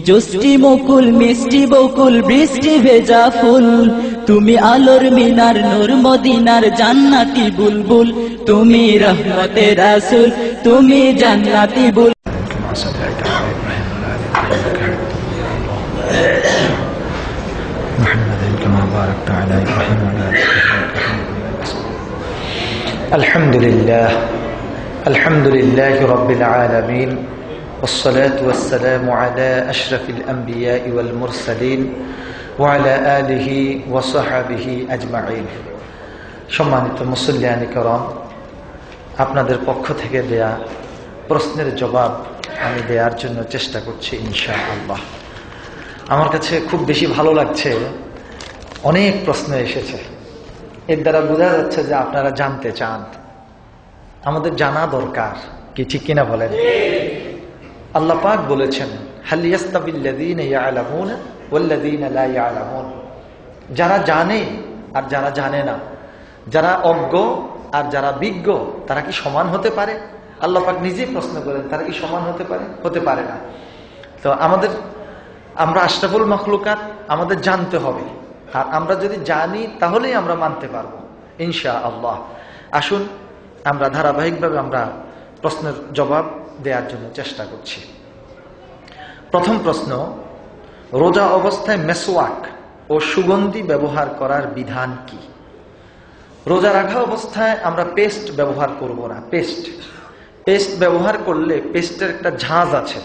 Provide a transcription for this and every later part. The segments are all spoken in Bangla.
জষ্টি মুকুল মিষ্টি বকুল বৃষ্টি ভেজা ফুল, তুমি আলোর মিনার নূর মদিনার জান্নাতি বুলবুল, তুমি রহমতের রাসূল, তুমি জান্নাতি বুলবুল। আলহামদুলিল্লাহ রাব্বিল আলামিন والصلاة والسلام على أشرف الأنبياء والمرسلين وعلى آله وصحبه أجمعين। সম্মানিত মুসল্লিয়ানি کرام, আপনাদের পক্ষ থেকে দেয়া প্রশ্নের জবাব আমি দেওয়ার জন্য চেষ্টা করছি ইনশাআল্লাহ। আমার কাছে খুব বেশি ভালো লাগছে, অনেক প্রশ্ন এসেছে। এর দ্বারা বোঝা যাচ্ছে যে আপনারা জানতে চান, আমাদের জানা দরকার, কি ঠিক কিনা বলেন? আল্লাহ পাক বলেছেন, হাল ইয়াস্তাবিল্লাযীনা ইয়ালামুনা ওয়াল্লাযীনা লা ইয়ালামুন, যারা জানে আর যারা জানে না, যারা অজ্ঞ আর যারা বিজ্ঞ, তারা কি সমান হতে পারে? আল্লাহ পাক নিজেই প্রশ্ন করেন, তারা কি সমান হতে পারে? হতে পারে না। তো আমরা আশরাফুল মাখলুকাত, আমাদের জানতে হবে, আর আমরা যদি জানি তাহলেই আমরা মানতে পারবো ইনশাআল্লাহ। আসুন আমরা ধারাবাহিকভাবে আমরা প্রশ্নের জবাব দেওয়ার জন্য চেষ্টা করছি। প্রথম প্রশ্ন, রোজা অবস্থায় মেসওয়াক ও সুগন্ধি ব্যবহার করার বিধান কি? রোজা রাখা অবস্থায় আমরা পেস্ট ব্যবহার করব না। পেস্ট ব্যবহার করলে পেস্টের একটা ঝাঁজ আছে,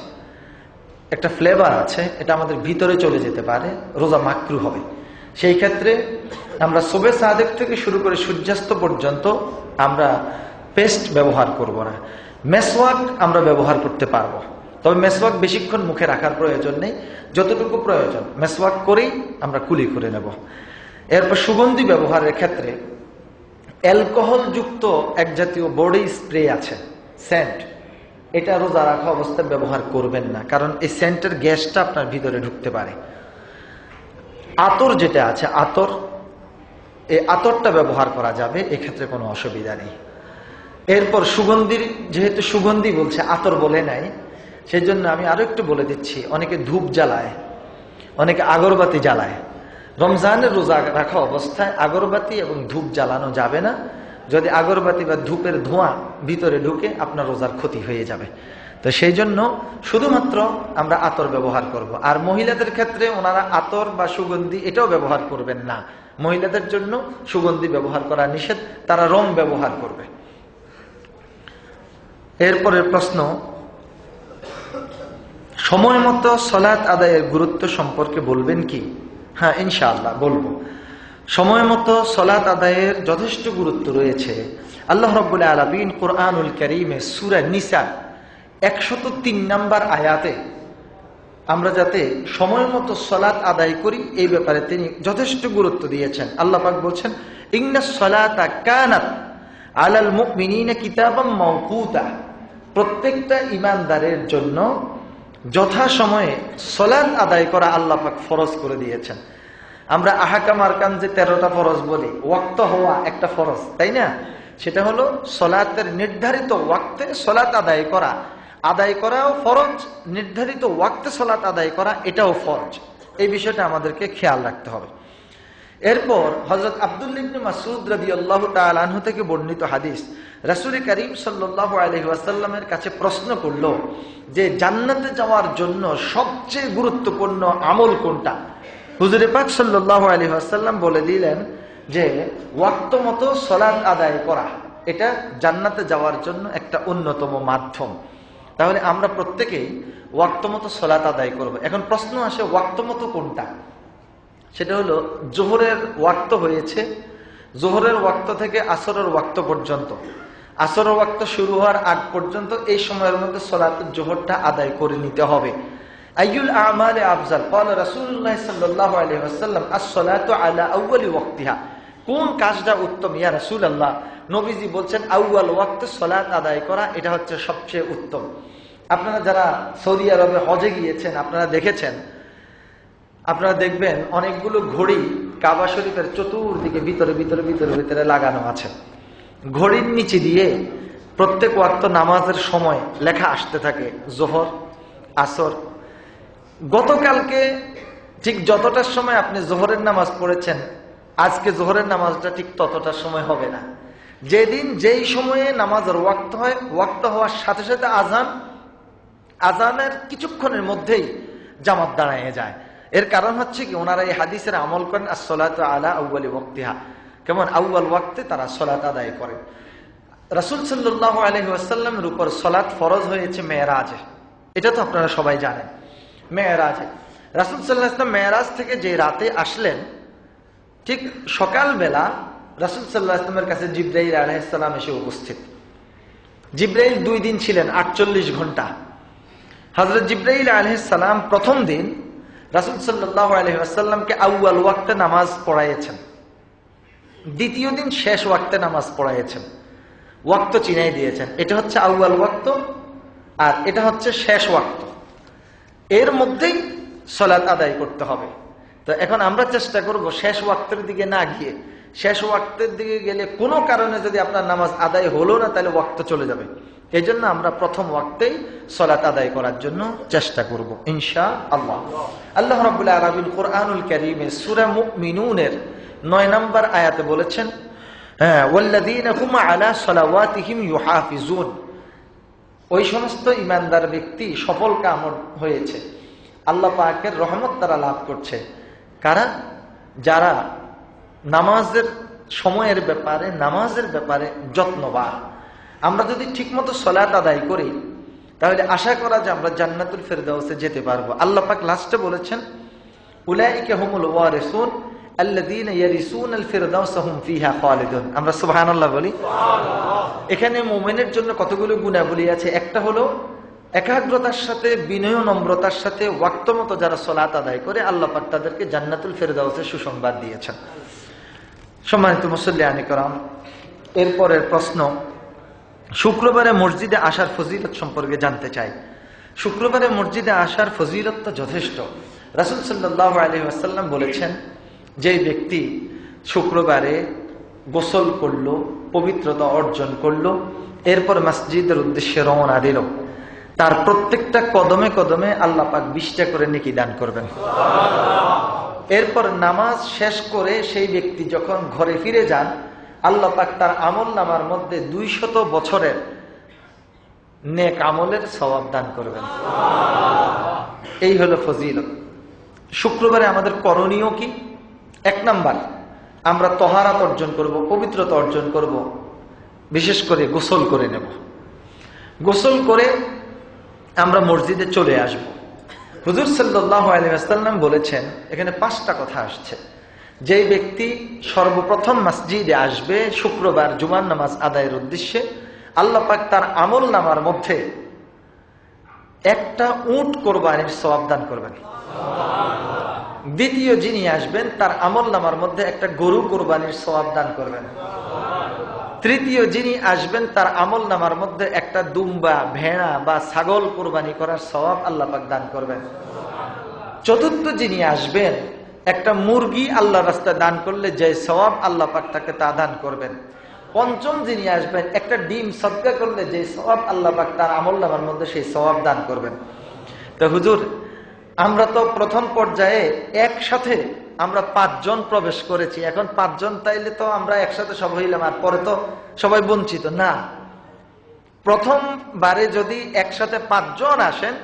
একটা ফ্লেভার আছে, এটা আমাদের ভিতরে চলে যেতে পারে, রোজা মাকরু হবে। সেই ক্ষেত্রে আমরা শবে সাদেক থেকে শুরু করে সূর্যাস্ত পর্যন্ত আমরা পেস্ট ব্যবহার করব না। মেসওয়াক আমরা ব্যবহার করতে পারবো, তবে মেসওয়াক বেশিক্ষণ মুখে রাখার প্রয়োজন নেই, যতটুকু প্রয়োজন মেসওয়াক করেই আমরা কুলি করে নেব। এরপর সুগন্ধি ব্যবহারের ক্ষেত্রে অ্যালকোহল যুক্ত এক জাতীয় বডি স্প্রে আছে, সেন্ট, এটা রোজা রাখা অবস্থায় ব্যবহার করবেন না, কারণ এই সেন্টের গ্যাসটা আপনার ভিতরে ঢুকতে পারে। আতর যেটা আছে, এই আতরটা ব্যবহার করা যাবে, এক্ষেত্রে কোনো অসুবিধা নেই। এরপর সুগন্ধির, যেহেতু সুগন্ধি বলছে, আতর বলে নাই, সেই জন্য আমি আরো একটু বলে দিচ্ছি। অনেকে ধূপ জ্বালায়, অনেকে আগরবাতি জ্বালায়। রমজানের রোজা রাখা অবস্থায় আগরবাতি এবং ধূপ জ্বালানো যাবে না। যদি আগরবাতি বা ধূপের ধোঁয়া ভিতরে ঢুকে আপনার রোজার ক্ষতি হয়ে যাবে। তো সেই জন্য শুধুমাত্র আমরা আতর ব্যবহার করব। আর মহিলাদের ক্ষেত্রে ওনারা আতর বা সুগন্ধি এটাও ব্যবহার করবেন না। মহিলাদের জন্য সুগন্ধি ব্যবহার করা নিষেধ, তারা রং ব্যবহার করবে। এরপরের প্রশ্ন, সময় মতো সালাত আদায়ের গুরুত্ব সম্পর্কে বলবেন কি? হ্যাঁ, ইনশাআল্লাহ বলবো। সময় মতো সালাত আদায়ের যথেষ্ট গুরুত্ব রয়েছে। আল্লাহ রাব্বুল আলামিন কুরআনুল কারীমে সূরা নিসা 103 নম্বর আয়াতে আমরা যাতে সময় মতো সালাত আদায় করি এই ব্যাপারে তিনি যথেষ্ট গুরুত্ব দিয়েছেন। আল্লাহ পাক বলছেন, ইন্নাস সালাতা কানাত আলাল মুমিনিনা কিতাবাম মাওকুতা, প্রত্যেকটা ঈমানদারের জন্য যথাসময়ে সালাত আদায় করা আল্লাহ পাক ফরজ করে দিয়েছেন। আমরা আহকাম আরকান যে 13টা ফরজ বলি, ওয়াক্ত হওয়া একটা ফরজ, তাই না? সেটা হলো সালাতের নির্ধারিত ওয়াক্তে সালাত আদায় করা। আদায় করাও ফরজ, নির্ধারিত ওয়াক্তে সালাত আদায় করা এটাও ফরজ। এই বিষয়টা আমাদেরকে খেয়াল রাখতে হবে। এরপর হযরত আব্দুল্লাহ ইবনে মাসউদ রাদিয়াল্লাহু তাআলা আনহু থেকে বর্ণিত হাদিস, রাসূল করিম সাল্লাল্লাহু আলাইহি ওয়াসাল্লামের কাছে প্রশ্ন করলো যে জান্নাতে যাওয়ার জন্য সবচেয়ে গুরুত্বপূর্ণ আমল কোনটা? হুজুরে পাক সাল্লাল্লাহু আলাইহি ওয়াসাল্লাম বলে দিলেন যে ওয়াক্ত মতো সালাত আদায় করা, এটা জান্নাতে যাওয়ার জন্য একটা অন্যতম মাধ্যম। তাহলে আমরা প্রত্যেকেই ওয়াক্ত মতো সালাত আদায় করব। এখন প্রশ্ন আসে, ওয়াক্ত মতো কোনটা? সেটা হলো, জোহরের ওয়াক্ত হয়েছে, জোহরের ওয়াক্ত থেকে আসরের ওয়াক্ত পর্যন্ত, আসরের ওয়াক্ত শুরু হওয়ার আগ পর্যন্ত এই সময়ের মধ্যে সালাতুল জোহরটা আদায় করে নিতে হবে। আইয়ুল আমালে আফজাল? ক্বালা রাসূলুল্লাহ সাল্লাল্লাহু আলাইহি ওয়াসাল্লাম, আস-সালাতু আলা আউয়ালি ওয়াক্তিহা। কোন কাজটা উত্তম ইয়া রাসূলুল্লাহ? নবীজি বলছেন, আউয়াল ওয়াক্তে সালাত আদায় করা, এটা হচ্ছে সবচেয়ে উত্তম। আপনারা যারা সৌদি আরবে হজে গিয়েছেন, আপনারা দেখেছেন, আপনারা দেখবেন অনেকগুলো ঘড়ি কাবা শরীফের চতুর্দিকে ভিতরে ভিতরে ভিতরে ভিতরে লাগানো আছে। ঘড়ির নিচে দিয়ে প্রত্যেক ওয়াক্ত নামাজের সময় লেখা আসতে থাকে, জোহর, আসর, গতকালকে ঠিক যতটার সময় আপনি জোহরের নামাজ পড়েছেন, আজকে জোহরের নামাজটা ঠিক ততটার সময় হবে না। যেদিন যেই সময়ে নামাজের ওয়াক্ত হয়, ওয়াক্ত হওয়ার সাথে সাথে আজানের কিছুক্ষণের মধ্যেই জামাত দাঁড়ায় যায়। এর কারণ হচ্ছে কি, ওনারা এই হাদিসের আমল করেন আসসালাতু আলা আউয়ালি ওয়াক্তিহা, কেমন আউয়াল ওয়াক্তে তারা সালাত আদায় করেন। রাসূল সাল্লাল্লাহু আলাইহি ওয়াসাল্লামের উপর সালাত ফরজ হয়েছে মেরাজে, এটা তো আপনারা সবাই জানেন। মেরাজে রাসূল সাল্লাল্লাহু আলাইহি ওয়াসাল্লাম মেরাজ থেকে যে রাতে আসলেন, ঠিক সকালবেলা রাসূল সাল্লাল্লাহু আলাইহি ওয়াসাল্লামের কাছে জিবরাইল আলাইহিস সালাম এসে উপস্থিত। জিবরাইল 2 দিন ছিলেন, 48 ঘন্টা। হযরত জিবরাইল আলাইহিস সালাম প্রথম দিন রাসূল সাল্লাল্লাহু আলাইহি ওয়াসাল্লামকে আউয়াল ওয়াক্তে নামাজ পড়াইয়েছেন, দ্বিতীয় দিন শেষ ওয়াক্তে নামাজ পড়াইয়েছেন, ওয়াক্ত চিনাই দিয়েছেন। এটা হচ্ছে আউয়াল ওয়াক্ত আর এটা হচ্ছে শেষ ওয়াক্ত, এর মধ্যেই সালাত আদায় করতে হবে। তো এখন আমরা চেষ্টা করব শেষ ওয়াক্তের দিকে না গিয়ে, শেষ ওয়াক্তের দিকে গেলে কোনো কারণে যদি আপনার নামাজ আদায় হলো না, তাহলে ওয়াক্ত চলে যাবে। এই জন্য আমরা প্রথম ওয়াক্তেই সালাত আদায় করার জন্য চেষ্টা করব ইনশাআল্লাহ। আল্লাহ রাব্বুল আলামিন কোরআনুল কারীমে সূরা মুমিনুনের 9 নম্বর আয়াতে বলেছেন, ওয়াল্লাযীনা হুম আলা সালাওয়াতিহিম ইউহাফিজুন, ওই সমস্ত ঈমানদার ব্যক্তি সফল কাম হয়েছে, আল্লাহ পাকের রহমত তারা লাভ করছে। কারা? যারা নামাজের সময়ের ব্যাপারে, নামাজের ব্যাপারে যত্নবান। আমরা যদি ঠিকমতো সালাত আদায় করি, তাহলে আশা করা যায় আমরা জান্নাতুল ফেরদাউসে যেতে পারবো। আল্লাহ পাক লাস্টে বলেছেন, উলাইকা হুমুল ওয়ারিসুন আল্লাযীনা ইয়ারিসুনাল ফিরদাউসা হুম ফিহা খালিদুন। আমরা সুবহানাল্লাহ বলি। এখানে মুমিনের জন্য কতগুলো গুণাবলী আছে। একটা হলো একাগ্রতার সাথে, বিনয় নম্রতার সাথে ওয়াক্ত মতো যারা সালাত আদায় করে, আল্লাহ পাক তাদেরকে জান্নাতুল ফেরদাউসের সুসংবাদ দিয়েছেন। সম্মানিত মুসল্লিয়ানে কেরাম, এরপরের প্রশ্ন, শুক্রবারে মসজিদে আসার ফজিলত সম্পর্কে জানতে চাই। শুক্রবারে মসজিদে আসার ফজিলত তো যথেষ্ট। রাসূল সাল্লাল্লাহু আলাইহি ওয়াসাল্লাম বলেছেন, যে ব্যক্তি শুক্রবারে গোসল করলো, পবিত্রতা অর্জন করলো, এরপর মসজিদের উদ্দেশ্যে রওনা দিল, তার প্রত্যেকটা কদমে কদমে আল্লাহ পাক 20টা করে নেকি দান করবেন। এরপর নামাজ শেষ করে সেই ব্যক্তি যখন ঘরে ফিরে যান, আল্লাহ পাক তার আমল নামার মধ্যে 200 বছরের নেক আমলের সওয়াব দান করবেন। এই হলো ফজিলত। শুক্রবারে আমাদের করণীয় কি? 1 নাম্বার, আমরা তহারাত অর্জন করব, পবিত্রতা অর্জন করব, বিশেষ করে গোসল করে নেব। গোসল করে আমরা মসজিদে চলে আসব। হুজুর সাল্লাল্লাহু আলাইহি ওয়াসাল্লাম বলেছেন, এখানে 5টা কথা আসছে। যে ব্যক্তি সর্বপ্রথম মসজিদে আসবে শুক্রবার জুমার নামাজ আদায়ের উদ্দেশ্যে, আল্লাহ পাক তার আমল নামার মধ্যে একটা উট কোরবানির সওয়াব দান করবেন। দ্বিতীয় যিনি আসবেন, তার আমল নামার মধ্যে একটা গরু কোরবানির সওয়াব দান করবেন। তৃতীয় যিনি আসবেন, তার আমল নামার মধ্যে একটা দুম্বা, ভেড়া বা ছাগল কোরবানি করার সওয়াব আল্লাহ পাক দান করবেন। চতুর্থ যিনি আসবেন, একটা মুরগি আল্লাহর রাস্তায় দান করলে যে সওয়াব আল্লাহ পাক তাকে তা দান করবেন। পঞ্চম যিনি আসবেন, একটা ডিম সদকা করলে যে সওয়াব আল্লাহ পাক তার আমল নামার মধ্যে সেই সওয়াব দান করবেন। তো হুজুর, আমরা তো প্রথম পর্যায়ে একসাথে আমরা 5 জন প্রবেশ করেছি, এখন 5 জন তাইলে তো আমরা একসাথে সব হইলাম, আর পরে তো সবাই বঞ্চিত না। প্রথমবারে যদি একসাথে 5 জন আসেন,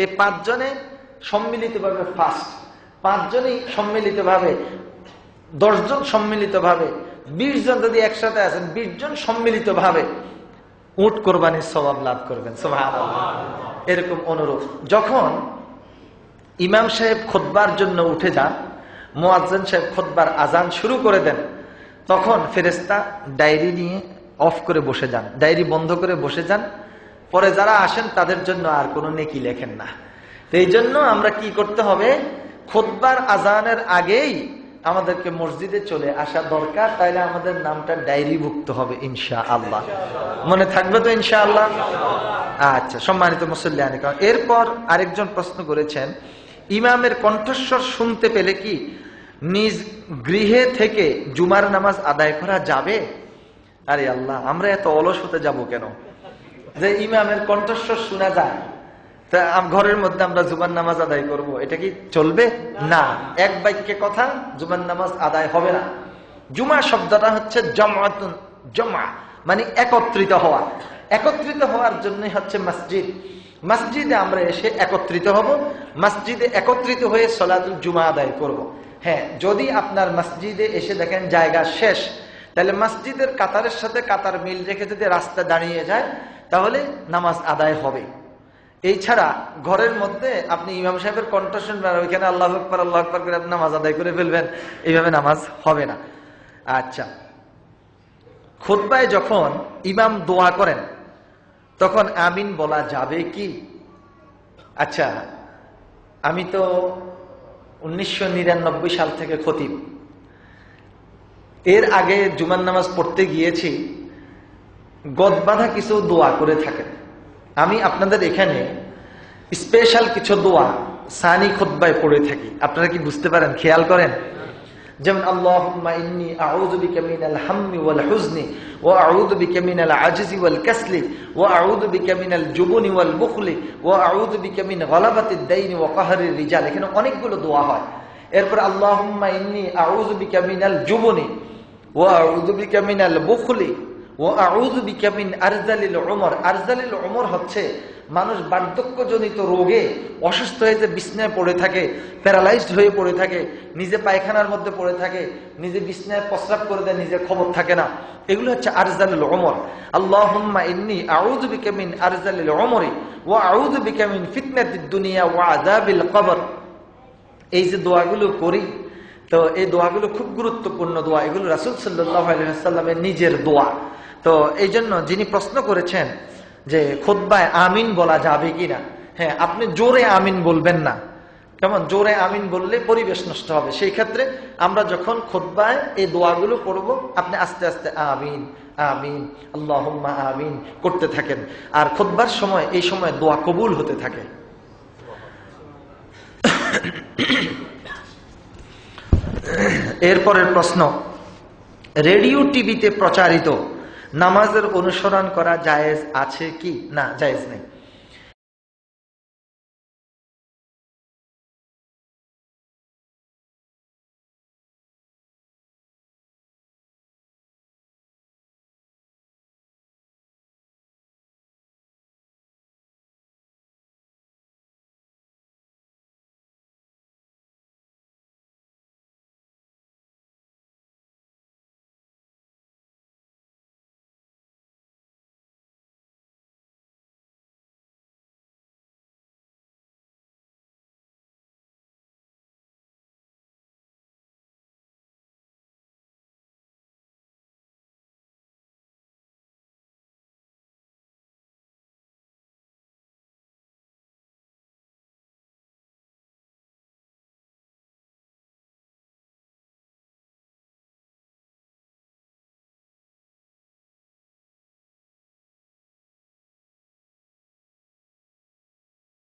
এই 5 জনে সম্মিলিতভাবে ফার্স্ট, 5 জনই সম্মিলিতভাবে, 10 জন সম্মিলিতভাবে, 20 জন যদি একসাথে আসেন, 20 জন সম্মিলিতভাবে উট কোরবানির সওয়াব লাভ করবেন। সুবহানাল্লাহ। এরকম অনুরূপ যখন ইমাম সাহেব খুতবার জন্য উঠে যান, মুয়াজ্জিন সাহেব খুতবার আজান শুরু করে দেন, তখন ফেরেশতা ডায়েরি নিয়ে অফ করে বসে যান, ডায়েরি বন্ধ করে বসে যান। পরে যারা আসেন তাদের জন্য আর কোনো নেকি লেখেন না। তো এই জন্য আমরা কি করতে হবে, খুতবার আজানের আগেই আমাদেরকে মসজিদে চলে আসা দরকার, তাইলে আমাদের নামটা ডায়েরিভুক্ত হবে ইনশাআল্লাহ। মনে থাকবে তো ইনশাআল্লাহ? আচ্ছা, সম্মানিত মুসল্লিয়ানে কেরাম, এরপর আরেকজন প্রশ্ন করেছেন, ইমামের কণ্ঠস্বর শুনতে পেলে কি নিজ গৃহে থেকে জুমার নামাজ আদায় করা যাবে? আরে আল্লাহ, আমরা এত অলস হতে যাব কেন যে ইমামের কণ্ঠস্বর শোনা যায়? তা ঘরের মধ্যে আমরা জুমার নামাজ আদায় করব, এটা কি চলবে? না, এক বাক্যে কথা জুমার নামাজ আদায় হবে না। জুমা শব্দটা হচ্ছে জামাতুন, জমা মানে একত্রিত হওয়া। একত্রিত হওয়ার জন্যই হচ্ছে মসজিদ। মসজিদে আমরা এসে একত্রিত হব, মসজিদে একত্রিত হয়ে সলাতুল জুমা আদায় করব। হ্যাঁ, যদি আপনার মসজিদে এসে দেখেন জায়গা শেষ, তাহলে মসজিদের কাতারের সাথে কাতার মিল রেখে যদি রাস্তা দাঁড়িয়ে যায় তাহলে নামাজ আদায় হবে। এই ছাড়া ঘরের মধ্যে আপনি ইমাম সাহেবের কণ্ঠ শুনবেন, ওইখানে আল্লাহু আকবার আল্লাহু আকবার করে আপনি নামাজ আদায় করে ফেলবেন, এইভাবে নামাজ হবে না। আচ্ছা, খুতবায় যখন ইমাম দোয়া করেন তখন আমিন বলা যাবে কি? আচ্ছা, আমি তো 1999 সাল থেকে খতিব। এর আগে জুমার নামাজ পড়তে গিয়েছি, গদবাঁধা কিছু দোয়া করে থাকেন। আমি আপনাদের এখানে স্পেশাল কিছু দোয়া সানি খুতবায় পড়ে থাকি, আপনারা কি বুঝতে পারেন? খেয়াল করেন। যেমন আল্লাহুম্মা ইন্নী আউযু বিকা মিনাল হাম্মি ওয়াল হুজনি ওয়া আউযু বিকা মিনাল আজজি ওয়াল কাসলি ওয়া আউযু বিকা মিনাল জুবনি ওয়াল বুখলি ওয়া আউযু বিকা মিন গলাবাতিদ দাইনি ওয়া কাহরির রিজাল। এখানে অনেকগুলো দোয়া হয়। এরপর আল্লাহুম্মা ইন্নী আউযু বিকা মিনাল জুবনি ওয়া আউযু বিকা মিনাল বুখলি ওয়া আউযু বিকা মিন আরজালিল উমর। আরজালিল উমর হচ্ছে মানুষ বার্ধক্যজনিত রোগে অসুস্থ হয়ে যে বিছনায় পড়ে থাকে, প্যারালাইজড হয়ে পড়ে থাকে, নিজে পায়খানার মধ্যে পড়ে থাকে, নিজে বিছনায় প্রস্রাব করে দেয়, নিজের খবর থাকে না, এগুলো হচ্ছে আরজালিল উমর। আল্লাহুম্মা ইন্নী আউযু বিকা মিন আরজালিল উমরি ওয়া আউযু বিকা মিন ফিতনাতিদ দুনিয়া ওয়া আযাবিল কবর। এই যে দোয়াগুলো করি, তো এই দোয়াগুলো খুব গুরুত্বপূর্ণ দোয়া। এগুলো রাসূল সাল্লাল্লাহু আলাইহি ওয়াসাল্লামের নিজের দোয়া। তো এই জন্য যিনি প্রশ্ন করেছেন যে খুতবায় আমিন বলা যাবে কিনা, হ্যাঁ, আপনি জোরে আমিন বলবেন না। কেমন? জোরে আমিন বললে পরিবেশ নষ্ট হবে। সেই ক্ষেত্রে আমরা যখন খুতবায় এই দোয়াগুলো পড়ব, আপনি আস্তে আস্তে আমিন আমিন আল্লাহুম্মা আমিন করতে থাকেন। আর খুতবার সময় এই সময় দোয়া কবুল হতে থাকে। এরপরের প্রশ্ন, রেডিও টিভিতে প্রচারিত নামাজের অনুসরণ করা জায়েজ আছে কি? না, জায়েজ নেই।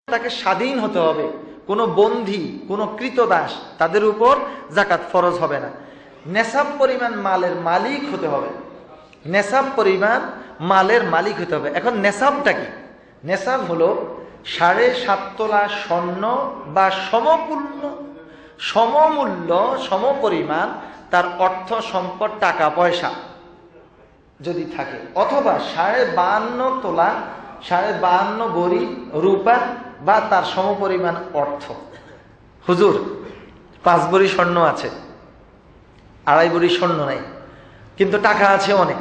তাকে স্বাধীন হতে হবে, কোনো বন্দী, কোনো কৃতদাস তাদের উপর যাকাত ফরজ হবে না। নেশাব পরিমাণ মালের মালিক হতে হবে, নেশাব পরিমাণ মালের মালিক হতে হবে। এখন নেশাবটা কি? নেশাব হলো 7.5 তোলা স্বর্ণ বা সমমূল্য সমপরিমাণ তার অর্থ সম্পদ টাকা পয়সা যদি থাকে, অথবা 52.5 তোলা 52.5 ভরি রূপা বা তার সমপরিমাণ অর্থ। হুজুর 5 ভরি স্বর্ণ আছে, 2.5 ভরি স্বর্ণ নাই, কিন্তু টাকা আছে অনেক।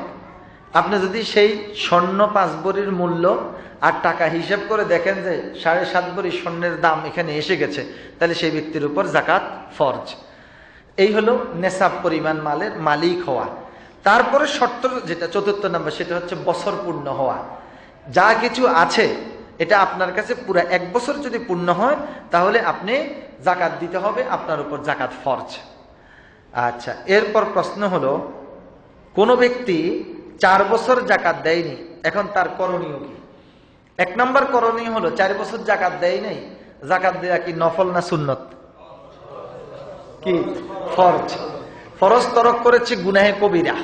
আপনি যদি সেই স্বর্ণ 5 ভরির মূল্য আর টাকা হিসাব করে দেখেন যে 7.5 ভরি স্বর্ণের দাম এখানে এসে গেছে, তাহলে সেই ব্যক্তির উপর যাকাত ফরজ। এই হলো নেশাব পরিমাণ মালের মালিক হওয়া। তারপরে শর্ত যেটা 4th নাম্বার, সেটা হচ্ছে বছর পূর্ণ হওয়া। যা কিছু আছে এটা আপনার কাছে পুরো 1 বছর যদি পূর্ণ হয় তাহলে আপনি যাকাত দিতে হবে, আপনার উপর যাকাত ফরজ। আচ্ছা, এরপর প্রশ্ন হলো, কোনো ব্যক্তি 4 বছর যাকাত দেয়নি, এখন তার করণীয় কি? 1 নম্বর করণীয় হলো 4 বছর যাকাত দেয় নাই, যাকাত দেয়া কি নফল না সুন্নত? কি? ফরজ। ফরজ তরক করেছে গুনাহে কবিরা,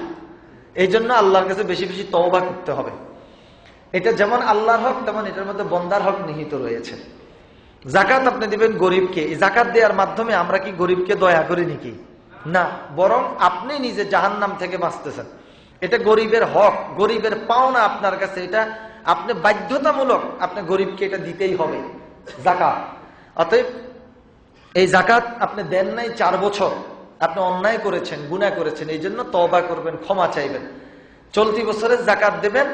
এই জন্য আল্লাহর কাছে বেশি বেশি তওবা করতে হবে। এটা যেমন আল্লাহর হক, তেমন এটার মধ্যে বন্দার হক নিহিত রয়েছে। জাকাত আপনি দিবেন গরিবকে, এই জাকাত দেওয়ার মাধ্যমে আমরা কি গরিবকে দয়া করি নাকি? না, বরং আপনি নিজে জাহান্নাম থেকে বাঁচতেছেন। এটা গরিবের হক, গরিবের পাওনা আপনার কাছে, এটা আপনি বাধ্যতামূলক, আপনি গরিবকে এটা দিতেই হবে জাকাত। অতএব এই জাকাত আপনি দেন নাই 4 বছর, আপনি অন্যায় করেছেন, গুনাহ করেছেন, এই জন্য তওবা করবেন, ক্ষমা চাইবেন। চলতি বছরে জাকাত দেবেন,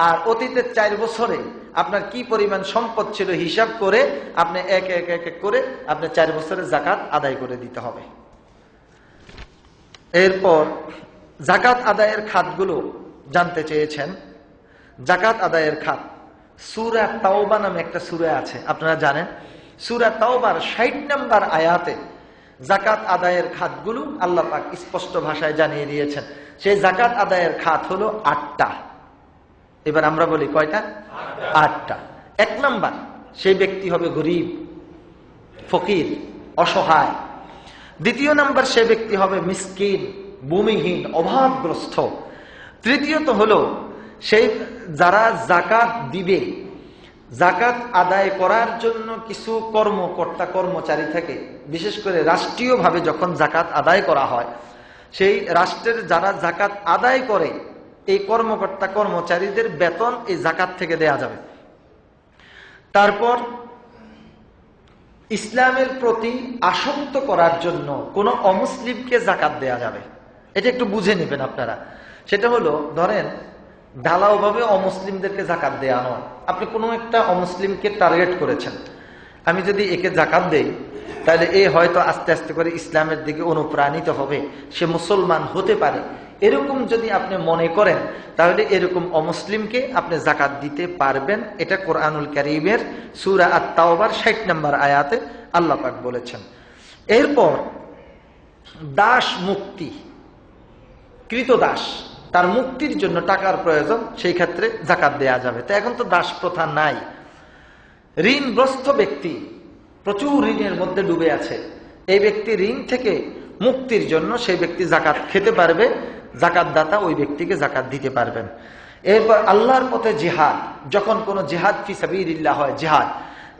আর অতীতের 4 বছরে আপনার কি পরিমাণ সম্পদ ছিল হিসাব করে আপনি এক এক এক এক করে আপনি 4 বছরের জাকাত আদায় করে দিতে হবে। এরপর জাকাত আদায়ের খাতগুলো জানতে চেয়েছেন। জাকাত আদায়ের খাত, সূরা তাওবা নামে একটা সূরা আছে, আপনারা জানেন। সূরা তাওবার 60 নম্বর আয়াতে জাকাত আদায়ের খাতগুলো আল্লাহ পাক স্পষ্ট ভাষায় জানিয়ে দিয়েছেন। সেই জাকাত আদায়ের খাত হলো 8টা। এবার আমরা বলি কয়টা? 8টা। 1 নাম্বার, সেই ব্যক্তি হবে গরিব, ফকির, অসহায়। 2য় নাম্বার, সে ব্যক্তি হবে মিসকিন, ভূমিহীন, অভাবগ্রস্ত। 3য়ত হলো সেই যারা জাকাত দিবে, জাকাত আদায় করার জন্য কিছু কর্মকর্তা কর্মচারী থাকে, বিশেষ করে রাষ্ট্রীয়ভাবে যখন জাকাত আদায় করা হয়, সেই রাষ্ট্রের যারা জাকাত আদায় করে এই কর্মকর্তা কর্মচারীদের বেতন এই জাকাত থেকে দেয়া যাবে। তারপর ইসলামের প্রতি আসক্ত করার জন্য কোন অমুসলিমকে জাকাত দেয়া যাবে। এটা একটু বুঝে নেবেন আপনারা। সেটা হলো, ধরেন ঢালাওভাবে অমুসলিমদেরকে জাকাত দেয়া নয়। আপনি কোনো একটা অমুসলিমকে টার্গেট করেছেন, আমি যদি একে জাকাত দেই তাহলে এ হয়তো আস্তে আস্তে করে ইসলামের দিকে অনুপ্রাণিত হবে, সে মুসলমান হতে পারে, এরকম যদি আপনি মনে করেন তাহলে এরকম অমুসলিমকে আপনি জাকাত দিতে পারবেন। এটা কোরআনুল কারীমের সূরা আত-তাওবার 60 নম্বর আয়াতে আল্লাহ পাক বলেছেন। এরপর দাস মুক্তি, কৃতদাস, তার মুক্তির জন্য টাকার প্রয়োজন, সেই ক্ষেত্রে জাকাত দেয়া যাবে। তো এখন তো দাস প্রথা নাই। ঋণগ্রস্ত ব্যক্তি প্রচুর ঋণের মধ্যে ডুবে আছে, এই ব্যক্তি ঋণ থেকে মুক্তির জন্য সেই ব্যক্তি জাকাত খেতে পারবে, জাকাতদাতা ওই ব্যক্তিকে জাকাত দিতে পারবেন। এরপর আল্লাহর পথে জিহাদ, যখন কোনো জিহাদ ফি সাবিলিল্লাহ হয়, জিহাদ,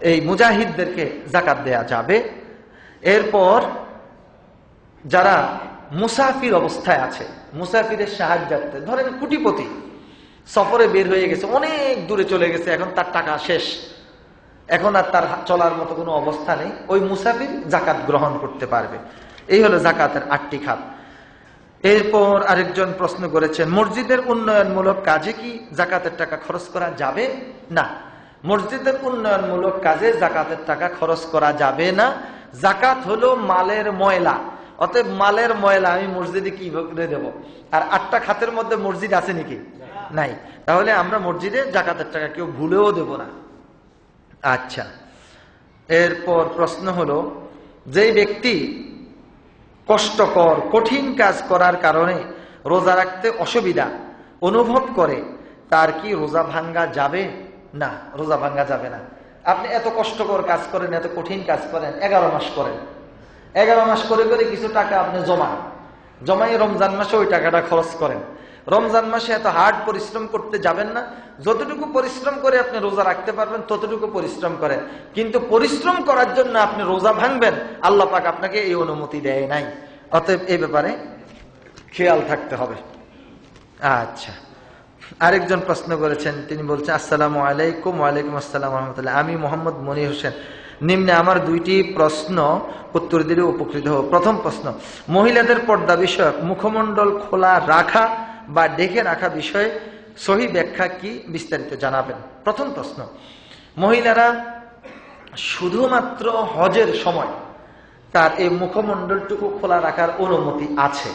এই মুজাহিদদেরকে জাকাত দেয়া যাবে। এরপর যারা মুসাফির অবস্থায় আছে, মুসাফিরের সাহায্যার্থে, ধরেন কোটিপতি সফরে বের হয়ে গেছে, অনেক দূরে চলে গেছে, এখন তার টাকা শেষ, এখন আর তার চলার মতো কোনো অবস্থা নেই, ওই মুসাফির জাকাত গ্রহণ করতে পারবে। এই হলো জাকাতের 8টি খাত। এরপর আরেকজন প্রশ্ন করেছেন, মসজিদের উন্নয়নমূলক কাজে কি জাকাতের টাকা খরচ করা যাবে? না, মসজিদের উন্নয়নমূলক কাজে জাকাতের টাকা খরচ করা যাবে না। জাকাত হলো মালের ময়লা, অতএব মালের ময়লা আমি মসজিদে কি করে দেব? আর 8টা খাতের মধ্যে মসজিদ আছে নাকি? নাই। তাহলে আমরা মসজিদে জাকাতের টাকা কেউ ভুলেও দেব না। আচ্ছা, এরপর প্রশ্ন হলো, যে ব্যক্তি কষ্টকর কঠিন কাজ করার কারণে রোজা রাখতে অসুবিধা অনুভব করে, তার কি রোজা ভাঙ্গা যাবে? না, রোজা ভাঙ্গা যাবে না। আপনি এত কষ্টকর কাজ করেন, এত কঠিন কাজ করেন, 11 মাস করেন, 11 মাস করে করে কিছু টাকা আপনি জমাই রমজান মাসে ওই টাকাটা খরচ করেন। রমজান মাসে এত হার্ড পরিশ্রম করতে যাবেন না, যতটুকু পরিশ্রম করে আপনি রোজা রাখতে পারবেন ততটুকু পরিশ্রম করেন। কিন্তু পরিশ্রম করার জন্য আপনি রোজা ভাঙবেন, আল্লাহ পাক আপনাকে এই অনুমতি দেয় নাই। অতএব এই ব্যাপারে খেয়াল থাকতে হবে। আচ্ছা, আরেকজন প্রশ্ন করেছেন, তিনি বলছেন, আসসালামু আলাইকুম। ওয়ালাইকুম আসসালাম রহমতুল্লাহ। আমি মোহাম্মদ মনির হোসেন। নিম্নে আমার 2টি প্রশ্ন উত্তর দিলে উপকৃত হব। প্রথম প্রশ্ন, মহিলাদের পর্দা বিষয়ক মুখমণ্ডল খোলা রাখা বা ঢেকে রাখা বিষয়ে সহি ব্যাখ্যা কি, বিস্তারিত জানাবেন। প্রথম প্রশ্ন, মহিলারা শুধুমাত্র হজের সময় তার এই মুখমণ্ডলটুকু খোলা রাখার অনুমতি আছে,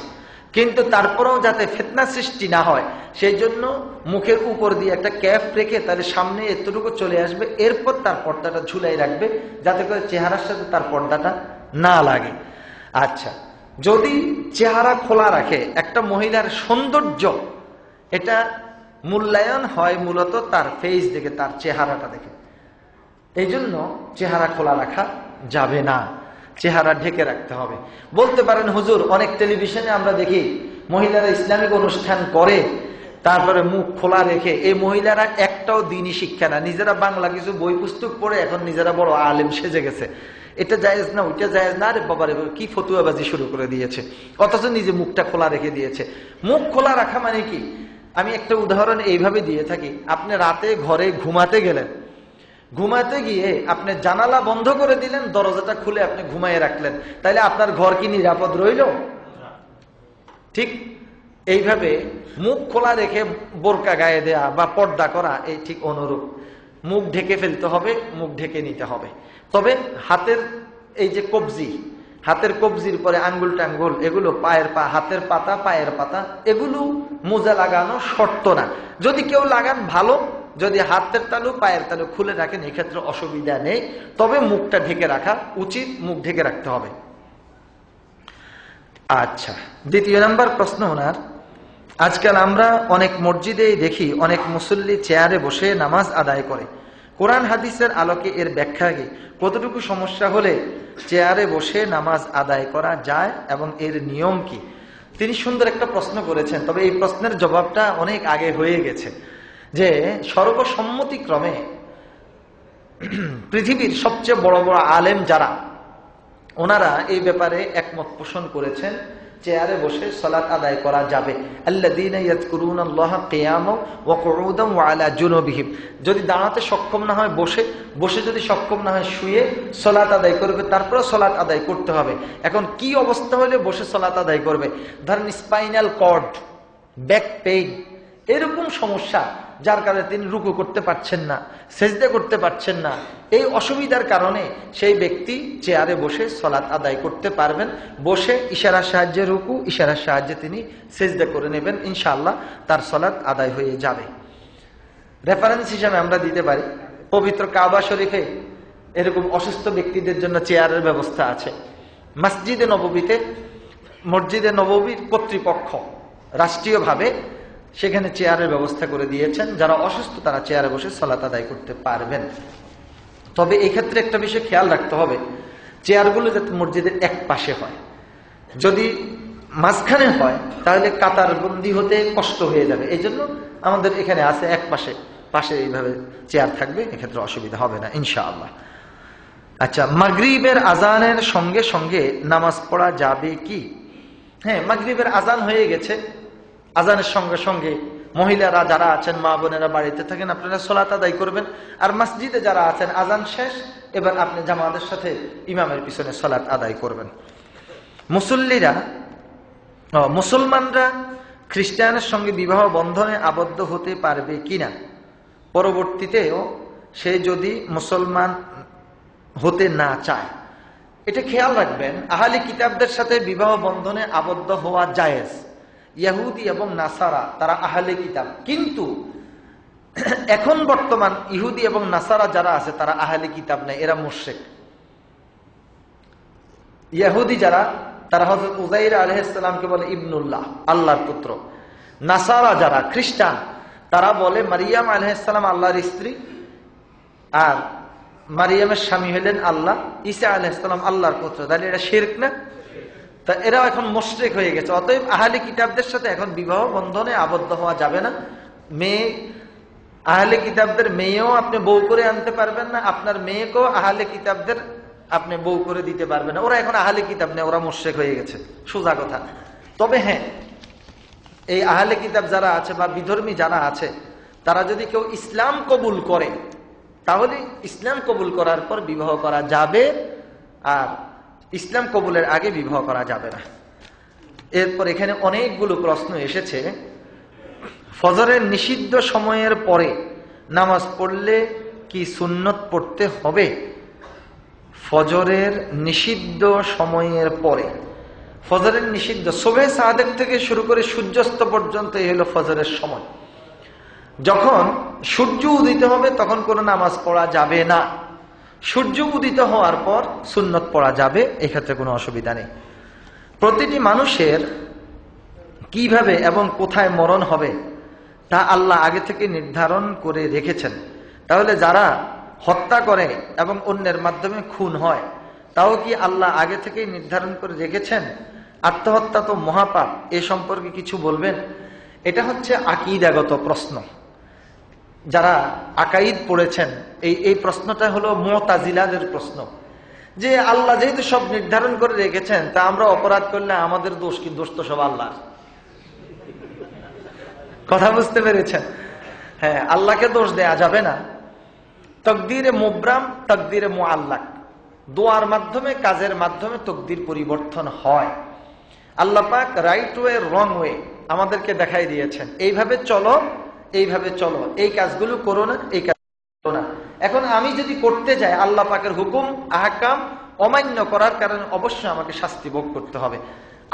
কিন্তু তারপরেও যাতে ফিতনা সৃষ্টি না হয় সেই জন্য মুখের উপর দিয়ে একটা ক্যাপ রেখে তার সামনে এতটুকু চলে আসবে, এরপর তার পর্দাটা ঝুলাই রাখবে যাতে করে চেহারার সাথে তার পর্দাটা না লাগে। আচ্ছা, যদি চেহারা খোলা রাখে, একটা মহিলার সৌন্দর্য এটা মূল্যায়ন হয় মূলত তার ফেস দেখে, তার চেহারাটা দেখে, এই জন্য চেহারা খোলা রাখা যাবে না, চেহারা ঢেকে রাখতে হবে। বলতে পারেন হুজুর, অনেক টেলিভিশনে আমরা দেখি মহিলারা ইসলামিক অনুষ্ঠান করে, তারপরে মুখ খোলা রেখে, এই মহিলারা একটাও দিনই শিক্ষা না, নিজেরা বাংলা কিছু বই পুস্তক পড়ে এখন নিজেরা বড় আলেম সেজে গেছে, এটা জায়েজ না ওইটা জায়েজ না, আরে বাবারে কি ফতুয়াবাজি শুরু করে দিয়েছে, অথচ নিজে মুখটা খোলা রেখে দিয়েছে। মুখ খোলা রাখা মানে কি, আমি একটা উদাহরণ এইভাবে দিয়ে থাকি, আপনি রাতে ঘরে ঘুমাতে গেলেন, ঘুমাতে গিয়ে আপনি জানালা বন্ধ করে দিলেন, দরজাটা খুলে আপনি ঘুমাইয়ে রাখলেন, তাহলে আপনার ঘর কি নিরাপদ রইল? ঠিক এইভাবে মুখ খোলা রেখে বোরকা গায়ে দেয়া বা পর্দা করা এই ঠিক অনুরূপ, মুখ ঢেকে ফেলতে হবে, মুখ ঢেকে নিতে হবে। তবে হাতের এই যে কবজি, হাতের কবজির পরে আঙ্গুল টাঙ্গুল, এগুলো পায়ের পা, হাতের পাতা পায়ের পাতা, এগুলো মোজা লাগানো শর্ত না, যদি কেউ লাগান ভালো, যদি হাতের তালু পায়ের তালু খুলে রাখেন এক্ষেত্রে অসুবিধা নেই, তবে মুখটা ঢেকে রাখা উচিত, মুখ ঢেকে রাখতে হবে। আচ্ছা, দ্বিতীয় নাম্বার প্রশ্ন ওনার, আজকাল আমরা অনেক মসজিদে দেখি অনেক মুসল্লি চেয়ারে বসে নামাজ আদায় করে, কোরআন হাদিসের আলোকে এর ব্যাখ্যা কি, কতটুকু সমস্যা হলে চেয়ারে বসে নামাজ আদায় করা যায় এবং এর নিয়ম কি? তিনি সুন্দর একটা প্রশ্ন করেছেন, তবে এই প্রশ্নের জবাবটা অনেক আগে হয়ে গেছে, যে সর্বসম্মতিক্রমে পৃথিবীর সবচেয়ে বড় বড় আলেম যারা, ওনারা এই ব্যাপারে একমত পোষণ করেছেন, চেয়ারে বসে সালাত আদায় করা যাবে। আল্লাযীনা ইয়াযকুরুনাল্লাহা কিয়ামান ওয়া কুউদান ওয়া আলা জুনুবিহিম, যদি দাঁড়াতে সক্ষম না হয় বসে, বসে যদি সক্ষম না হয় শুয়ে সালাত আদায় করবে, তারপরে সালাত আদায় করতে হবে। এখন কি অবস্থা হলে বসে সালাত আদায় করবে? ধরেন স্পাইনাল কর্ড, ব্যাক পেইন, এরকম সমস্যা যার কারণে তিনি রুকু করতে পারছেন না, সেজদা করতে পারছেন না, এই অসুবিধার কারণে সেই ব্যক্তি চেয়ারে বসে সালাত আদায় করতে পারবেন, বসে ইশারার সাহায্যে রুকু, ইশারার সাহায্যে তিনি সেজদা করে নেবেন, ইনশাআল্লাহ তার সালাত আদায় হয়ে যাবে। রেফারেন্স হিসাবে আমরা দিতে পারি, পবিত্র কাবা শরীফে এরকম অসুস্থ ব্যক্তিদের জন্য চেয়ারের ব্যবস্থা আছে। মসজিদে নববীতে, মসজিদে নববীর কর্তৃপক্ষ রাষ্ট্রীয়ভাবে সেখানে চেয়ারের ব্যবস্থা করে দিয়েছেন, যারা অসুস্থ তারা চেয়ারে বসে সালাত আদায় করতে পারবেন। তবে এই ক্ষেত্রে একটা বিষয় খেয়াল রাখতে হবে, চেয়ারগুলো যাতে মসজিদের এক পাশে হয়, যদি মাঝখানে হয় তাহলে কাতার বন্দি হতে কষ্ট হয়ে যাবে, এই জন্য আমাদের এখানে আছে এক পাশে, পাশে এইভাবে চেয়ার থাকবে, এক্ষেত্রে অসুবিধা হবে না ইনশাআল্লাহ। আচ্ছা, মাগরিবের আজানের সঙ্গে সঙ্গে নামাজ পড়া যাবে কি? হ্যাঁ, মাগরিবের আজান হয়ে গেছে, আজানের সঙ্গে সঙ্গে মহিলারা যারা আছেন, মা বোনেরা বাড়িতে থাকেন, আপনারা সালাত আদায় করবেন, আর মসজিদে যারা আছেন আজান শেষ, এবার আপনি জামাতের সাথে ইমামের পিছনে সালাত আদায় করবেন। মুসলমানরা খ্রিস্টানের সঙ্গে বিবাহ বন্ধনে আবদ্ধ হতে পারবে কিনা, পরবর্তীতেও সে যদি মুসলমান হতে না চায়, এটা খেয়াল রাখবেন। আহলে কিতাবদের সাথে বিবাহ বন্ধনে আবদ্ধ হওয়া জায়েজ, ইহুদি এবং নাসারা তারা আহলে কিতাব, কিন্তু এখন বর্তমান ইহুদি এবং নাসারা যারা আছে তারা আহলে কিতাব নেই, এরা মুশরিক। ইহুদি যারা, তারা হযরত উযাইর আলাইহিস সালামকে বলে ইবনুল্লাহ, আল্লাহর পুত্র। নাসারা যারা খ্রিস্টান, তারা বলে মারিয়াম আলাইহিস সালাম আল্লাহর স্ত্রী, আর মারিয়ামের স্বামী হলেন আল্লাহ, ঈসা আলাইহিস সালাম আল্লাহর পুত্র। তাহলে এটা শিরক না? তা এরাও এখন মুশরিক হয়ে গেছে। অতএব আহলে কিতাবদের সাথে এখন বিবাহ বন্ধনে আবদ্ধ হওয়া যাবে না। মেয়ে, আহলে কিতাবদের মেয়েও আপনি বউ করে আনতে পারবেন না, আপনার মেয়েকেও আহলে কিতাবদের আপনি বউ করে দিতে পারবেন না। ওরা এখন আহলে কিতাব নেই, ওরা মুশরিক হয়ে গেছে, সোজা কথা। তবে হ্যাঁ, এই আহলে কিতাব যারা আছে বা বিধর্মী যারা আছে, তারা যদি কেউ ইসলাম কবুল করে, তাহলে ইসলাম কবুল করার পর বিবাহ করা যাবে, আর ইসলাম কবুলের আগে বিবাহ করা যাবে না। এরপর এখানে অনেকগুলো প্রশ্ন এসেছে। ফজরের নিষিদ্ধ সময়ের পরে নামাজ পড়লে কি সুন্নত পড়তে হবে? ফজরের নিষিদ্ধ সময়ের পরে, ফজরের নিষিদ্ধ সুবহে সাদেক থেকে শুরু করে সূর্যাস্ত পর্যন্ত এই হলো ফজরের সময়। যখন সূর্য উদিত হবে তখন কোনো নামাজ পড়া যাবে না, সূর্য উদিত হওয়ার পর সুন্নত পড়া যাবে, এক্ষেত্রে কোনো অসুবিধা নেই। প্রতিটি মানুষের কিভাবে এবং কোথায় মরণ হবে তা আল্লাহ আগে থেকে নির্ধারণ করে রেখেছেন। তাহলে যারা হত্যা করে এবং অন্যের মাধ্যমে খুন হয়, তাও কি আল্লাহ আগে থেকেই নির্ধারণ করে রেখেছেন? আত্মহত্যা তো মহাপাপ, এ সম্পর্কে কিছু বলবেন? এটা হচ্ছে আকীদাগত প্রশ্ন। যারা আকাইদ পড়েছেন এই প্রশ্নটা হলো মুতাজিলাদের প্রশ্ন, যে আল্লাহ যেহেতু সব নির্ধারণ করে রেখেছেন, তা আমরা অপরাধ করলে আমাদের দোষ কি? দোষ তো সব আল্লাহর। কথা বুঝতে পেরেছেন? হ্যাঁ, আল্লাহকে দোষ দেয়া যাবে না। তাকদীরে মুবরাম, তাকদীরে মুআল্লাক, দোয়ার মাধ্যমে, কাজের মাধ্যমে তাকদীর পরিবর্তন হয়। আল্লাহ পাক রাইট ওয়ে রং ওয়ে আমাদেরকে দেখাই দিয়েছেন, এইভাবে চলো, এইভাবে চলো, এই কাজগুলো করো না, এই কাজ করো না। এখন আমি যদি করতে যাই, আল্লাহ পাকের হুকুম আহকাম অমান্য করার কারণে অবশ্যই আমাকে শাস্তি ভোগ করতে হবে।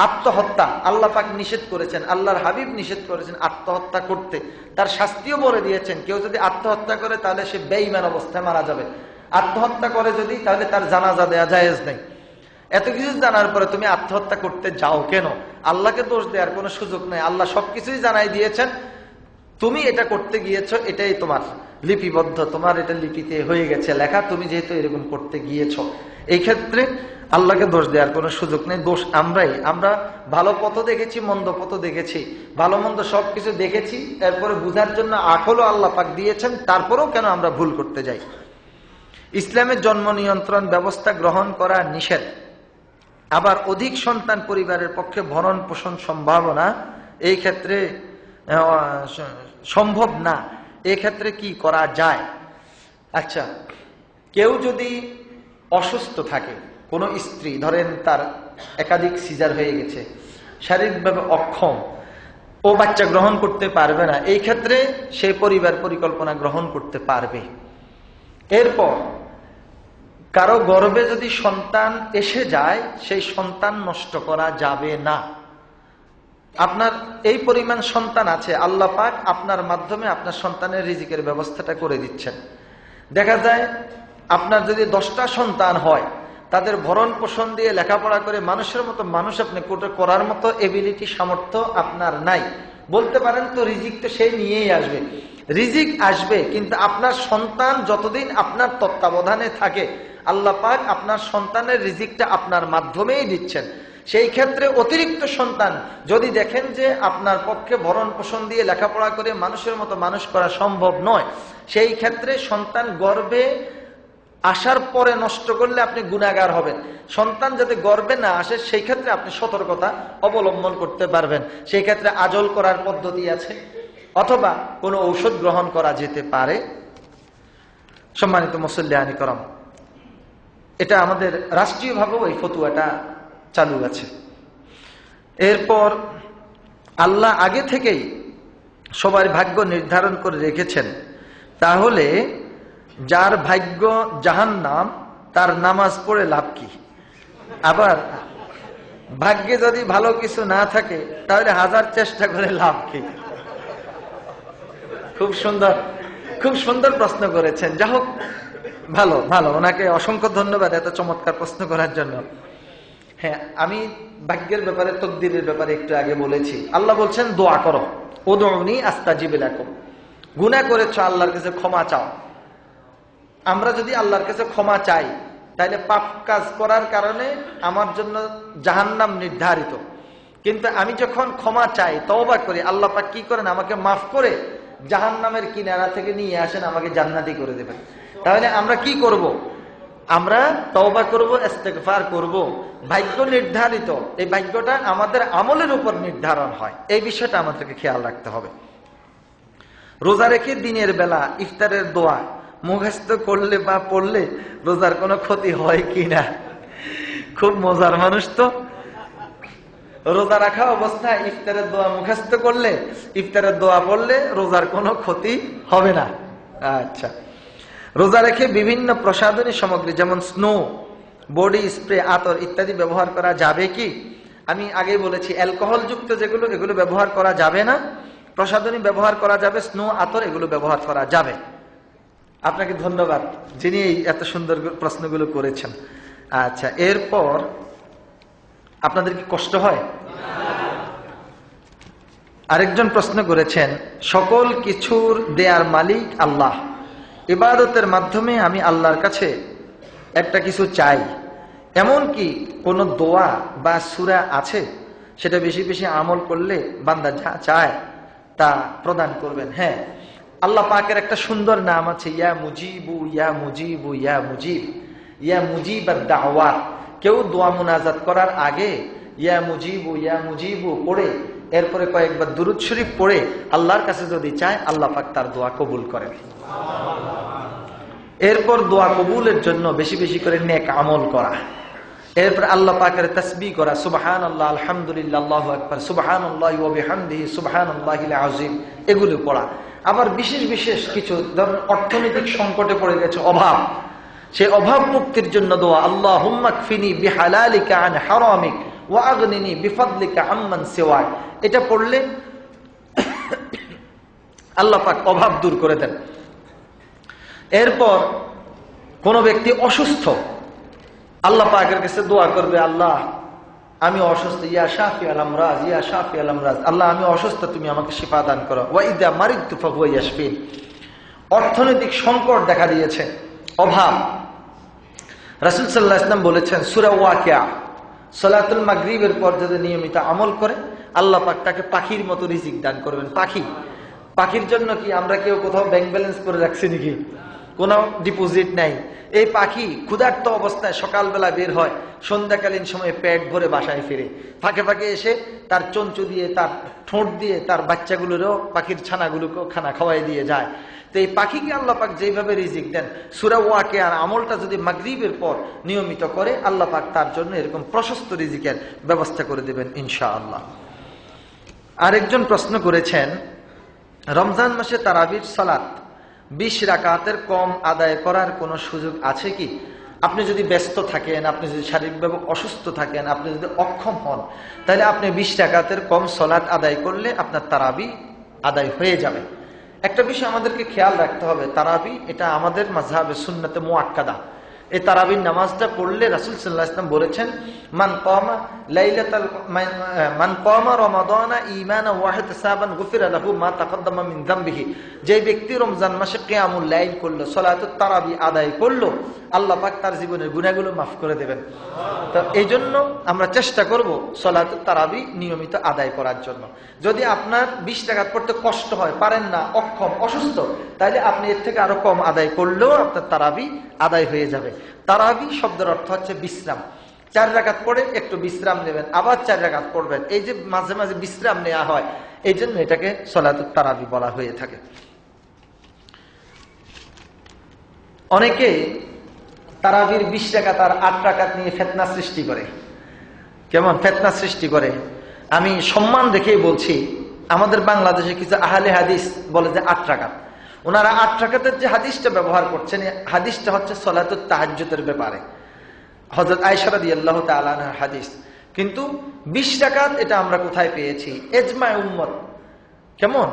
আত্মহত্যা আল্লাহ পাক নিষেধ করেছেন, আল্লাহর হাবিব নিষেধ করেছেন আত্মহত্যা করতে, তার শাস্তিও বলে দিয়েছেন। কেউ যদি আত্মহত্যা করে তাহলে সে বেঈমান অবস্থায় মারা যাবে। আত্মহত্যা করে যদি, তাহলে তার জানাজা দেয়া জায়েজ নেই। এত কিছু জানার পরে তুমি আত্মহত্যা করতে যাও কেন? আল্লাহকে দোষ দেওয়ার কোনো সুযোগ নেই। আল্লাহ সবকিছুই জানাই দিয়েছেন, তুমি এটা করতে গিয়েছো, এটাই তোমার লিপিবদ্ধ, তোমার এটা লিপিতে হয়ে গেছে লেখা, তুমি যেহেতু এরকম করতে গিয়েছো। এই ক্ষেত্রে আল্লাহকে দোষ দেওয়ার কোনো সুযোগ নেই। দোষ আমরাই। আমরা ভালো পথ দেখেছি, মন্দ পথ দেখেছি, ভালো মন্দ সবকিছু দেখেছি, এরপরে বুঝার জন্য আকলও আল্লাহ পাক দিয়েছেন, তারপরেও কেন আমরা ভুল করতে যাই? ইসলামের জন্ম নিয়ন্ত্রণ ব্যবস্থা গ্রহণ করা নিষেধ। আবার অধিক সন্তান পরিবারের পক্ষে ভরণ পোষণ সম্ভাবনা এই ক্ষেত্রে সম্ভব না। এই ক্ষেত্রে কি করা যায়? আচ্ছা, কেউ যদি অসুস্থ থাকে, কোনো স্ত্রী ধরেন তার একাধিক সিজার হয়ে গেছে, শারীরিকভাবে অক্ষম, ও বাচ্চা গ্রহণ করতে পারবে না, এই ক্ষেত্রে সে পরিবার পরিকল্পনা গ্রহণ করতে পারবে। এরপর কারো গর্ভে যদি সন্তান এসে যায়, সেই সন্তান নষ্ট করা যাবে না। আপনার এই পরিমাণ সন্তান আছে, আল্লাহ পাক আপনার মাধ্যমে আপনার সন্তানের রিজিকের ব্যবস্থাটা করে দিচ্ছেন। দেখা যায় আপনার যদি 10টা সন্তান হয়, তাদের ভরণ পোষণ দিয়ে লেখাপড়া করে মানুষের মতো মানুষ আপনি করার মতো এবিলিটি, সামর্থ্য আপনার নাই। বলতে পারেন তো রিজিক তো সেই নিয়েই আসবে। রিজিক আসবে, কিন্তু আপনার সন্তান যতদিন আপনার তত্ত্বাবধানে থাকে, আল্লাহ পাক আপনার সন্তানের রিজিকটা আপনার মাধ্যমেই দিচ্ছেন। সেই ক্ষেত্রে অতিরিক্ত সন্তান যদি দেখেন যে আপনার পক্ষে ভরণ পোষণ দিয়ে লেখাপড়া করে মানুষের মতো মানুষ করা সম্ভব নয়, সেই ক্ষেত্রে সন্তান গর্ভে আসার পরে নষ্ট করলে আপনি গুনাহগার হবেন। সন্তান যাতে গর্ভে না আসে, সেই ক্ষেত্রে আপনি সতর্কতা অবলম্বন করতে পারবেন। সেই ক্ষেত্রে আজল করার পদ্ধতি আছে, অথবা কোনো ঔষধ গ্রহণ করা যেতে পারে। সম্মানিত মুসল্লিয়ানি করম, এটা আমাদের রাষ্ট্রীয়ভাবেও এই ফতুয়াটা চালু আছে। এরপর আল্লাহ আগে থেকেই সবার ভাগ্য নির্ধারণ করে রেখেছেন, তাহলে যার ভাগ্য জাহান্নাম তার নামাজ পড়ে লাভ কি? আবার ভাগ্যে যদি ভালো কিছু না থাকে, তাহলে 1000 চেষ্টা করে লাভ কি? খুব সুন্দর, খুব সুন্দর প্রশ্ন করেছেন। যা হোক, ভালো ভালো, ওনাকে অসংখ্য ধন্যবাদ এত চমৎকার প্রশ্ন করার জন্য। হ্যাঁ, আমি ভাগ্যের ব্যাপারে, তকদিরের ব্যাপারে একটু আগে বলেছি। আল্লাহ বলছেন দোয়া করো, উদউনি আস্তাজিব লাকুম। গুনাহ করেছো, আল্লাহর কাছে ক্ষমা চাও। আমরা যদি আল্লাহর কাছে ক্ষমা চাই, তাহলে পাপ কাজ করার কারণে আমার জন্য জাহান্নাম নির্ধারিত। কিন্তু আমি যখন ক্ষমা চাই, তওবা করি, আল্লাহ পাক কি করেন? আমাকে মাফ করে জাহান্নামের কিনারা থেকে নিয়ে আসেন, আমাকে জান্নাতি করে দেবেন। তাহলে আমরা কি করব? আমরা তওবা করব, ইস্তেগফার করব। ভাগ্য নির্ধারিত, এই ভাগ্যটা আমাদের আমলের উপর নির্ধারণ হয়। এই বিষয়টা আমাদেরকে খেয়াল রাখতে হবে। রোজা রেখে দিনের বেলা ইফতারের দোয়া মুখস্থ করলে বা পড়লে রোজার কোনো ক্ষতি হয় কিনা? খুব মজার মানুষ তো। রোজা রাখা অবস্থায় ইফতারের দোয়া মুখস্থ করলে, ইফতারের দোয়া পড়লে রোজার কোনো ক্ষতি হবে না। আচ্ছা, রোজা রেখে বিভিন্ন প্রসাধনী সামগ্রী যেমন স্নো, বডি স্প্রে, আতর ইত্যাদি ব্যবহার করা যাবে কি? আমি আগেই বলেছি, অ্যালকোহল যুক্ত যেগুলো, এগুলো ব্যবহার করা যাবে না। প্রসাধনী ব্যবহার করা যাবে, স্নো, আতর এগুলো ব্যবহার করা যাবে। আপনাকে ধন্যবাদ যিনি এত সুন্দর প্রশ্নগুলো করেছেন। আচ্ছা, এরপর আপনাদের কি কষ্ট হয়? আরেকজন প্রশ্ন করেছেন, সকল কিছুর দেয়ার মালিক আল্লাহ, ইবাদতের মাধ্যমে আমি আল্লাহর কাছে একটা কিছু চাই, এমন কি কোন দোয়া বা সূরা আছে? সেটা বেশি বেশি আমল করলে বান্দা যা চায় তা প্রদান করবেন। হ্যাঁ, আল্লাহ পাকের একটা সুন্দর নাম আছে, ইয়া মুজিবু ইয়া মুজিবু ইয়া মুজিব, ইয়া মুজিব আদ-দাওয়াত। কেউ দোয়া মুনাজাত করার আগে ইয়া মুজিবু পড়ে এরপরে কয়েকবার দুরূদ শরীফ পড়ে আল্লাহর কাছে যদি চায়, আল্লাহ পাক তার দোয়া কবুল করেন। এরপর দোয়া কবুলের জন্য বেশি বেশি করে নেক আমল করা, এরপর আল্লাহ পাকের তাসবিহ করা, সুবহানাল্লাহ, আলহামদুলিল্লাহ, আল্লাহু আকবার, সুবহানাল্লাহি ওয়া বিহামদিহি, সুবহানাল্লাহিল আযীম, এগুলো পড়া। আবার বিশেষ বিশেষ কিছু, ধরুন অর্থনৈতিক সংকটে পড়ে গেছে, অভাব, সেই অভাব মুক্তির জন্য দোয়া, আল্লাহুম্মা কফিনি বিহালালিকা আন হারামিক ওয়া আগনিনি বিফাদলিকা আম্মান সিওয়াক। এটা পড়লে আল্লাহ পাক অভাব দূর করে দেন। এরপর কোন ব্যক্তি অসুস্থ, আল্লাহ পাকের কাছে দোয়া করবে, আল্লাহ আমি অসুস্থ, ইয়া শাফি আল আমরাজ, ইয়া শাফি আল আমরাজ, আল্লাহ আমি অসুস্থ, তুমি আমাকে শিফা দান করো। ওয়া ইযা মারিদতু ফাহুয়া ইয়াশফিন। অর্থনৈতিক সংকট দেখা দিয়েছে, অভাব। রাসূল সাল্লাল্লাহু আলাইহি ওয়াসাল্লাম বলেছেন, সূরা ওয়াকিয়া, সালাতুল মাগরিবের পর যদি নিয়মিত আমল করে, আল্লাহ পাক তাকে পাখির মতো রিজিক দান করবেন। পাখির জন্য কি আমরা কেউ কোথাও ব্যাংক ব্যালেন্স করে রাখছি নাকি? কোনো ডিপোজিট নাই। এই পাখি ক্ষুধার্ত অবস্থায় সকালবেলা বের হয়, সন্ধ্যাকালীন সময়ে পেট ভরে বাসায় ফিরে, ফাঁকে ফাঁকে এসে তার চঞ্চু দিয়ে, তার ঠোঁট দিয়ে তার বাচ্চাগুলোরও, পাখির ছানাগুলোকেও খানা খাওয়াই দিয়ে যায়। তো এই পাখিকে আল্লাহ পাক যেভাবে রিজিক দেন, সূরা ওয়াকিয়ার আমলটা যদি মাগরিবের পর নিয়মিত করে, আল্লাহ পাক তার জন্য এরকম প্রশস্ত রিজিকের ব্যবস্থা করে দেবেন ইনশাআল্লাহ। আরেকজন প্রশ্ন করেছেন, রমজান মাসে তারাবির সালাত 20 রাকাতের কম আদায় করার কোনো সুযোগ আছে কি? আপনি যদি ব্যস্ত থাকেন, আপনি যদি শারীরিকভাবে অসুস্থ থাকেন, আপনি যদি অক্ষম হন, তাহলে আপনি 20 রাকাতের কম সালাত আদায় করলে আপনার তারাবি আদায় হয়ে যাবে। একটা বিষয় আমাদেরকে খেয়াল রাখতে হবে, তারাবি এটা আমাদের মাযহাবে সুন্নাতে মুআক্কাদা। এই তারাবির নামাজটা পড়লে রাসূল সাল্লাল্লাহু আলাইহি ওয়াসাল্লাম বলেছেন, মান কামা রমাদানা ঈমানান ওয়া ইহতিসাবান গুফিরা লাহু মা তাকদ্দামা মিন যামবিহি। যে ব্যক্তি রমজান মাসে কিয়ামুল লাইল করলো, সালাতুত তারাবি আদায় করলো, আল্লাহ পাক তার জীবনের গুনাহগুলো মাফ করে দেবেন। তো এই জন্য আমরা চেষ্টা করব সালাতুত তারাবি নিয়মিত আদায় করার জন্য। যদি আপনার 20 রাকাত পড়তে কষ্ট হয়, পারেন না, অক্ষম, অসুস্থ, তাহলে আপনি এর থেকে আরো কম আদায় করলেও আপনার তারাবি আদায় হয়ে যাবে। তারাবি শব্দের অর্থ হচ্ছে বিশ্রাম। 4 রাকাত পড়ে একটু বিশ্রাম নেবেন, আবার 4 রাকাত পড়বেন, এই যে মাঝে মাঝে বিশ্রাম নেওয়া হয়, এই জন্য এটাকে সালাতুত তারাবি বলা হয়ে থাকে। অনেকে তারাবির 20 রাকাত আর 8 রাকাত নিয়ে ফিতনা সৃষ্টি করে। কেমন ফিতনা সৃষ্টি করে? আমি সম্মান রেখেই বলছি, আমাদের বাংলাদেশে কিছু আহলে হাদিস বলে যে 8 রাকাত। ওনারা 8 রাকাতের যে হাদিসটা ব্যবহার করছেন, হাদিসটা হচ্ছে সালাতুত তাহাজ্জুদের ব্যাপারে, হযরত আয়েশা রাদিয়াল্লাহু তাআলা আনহার হাদিস। কিন্তু 20 রাকাত এটা আমরা কোথায় পেয়েছি? ইজমা উম্মত। কেমন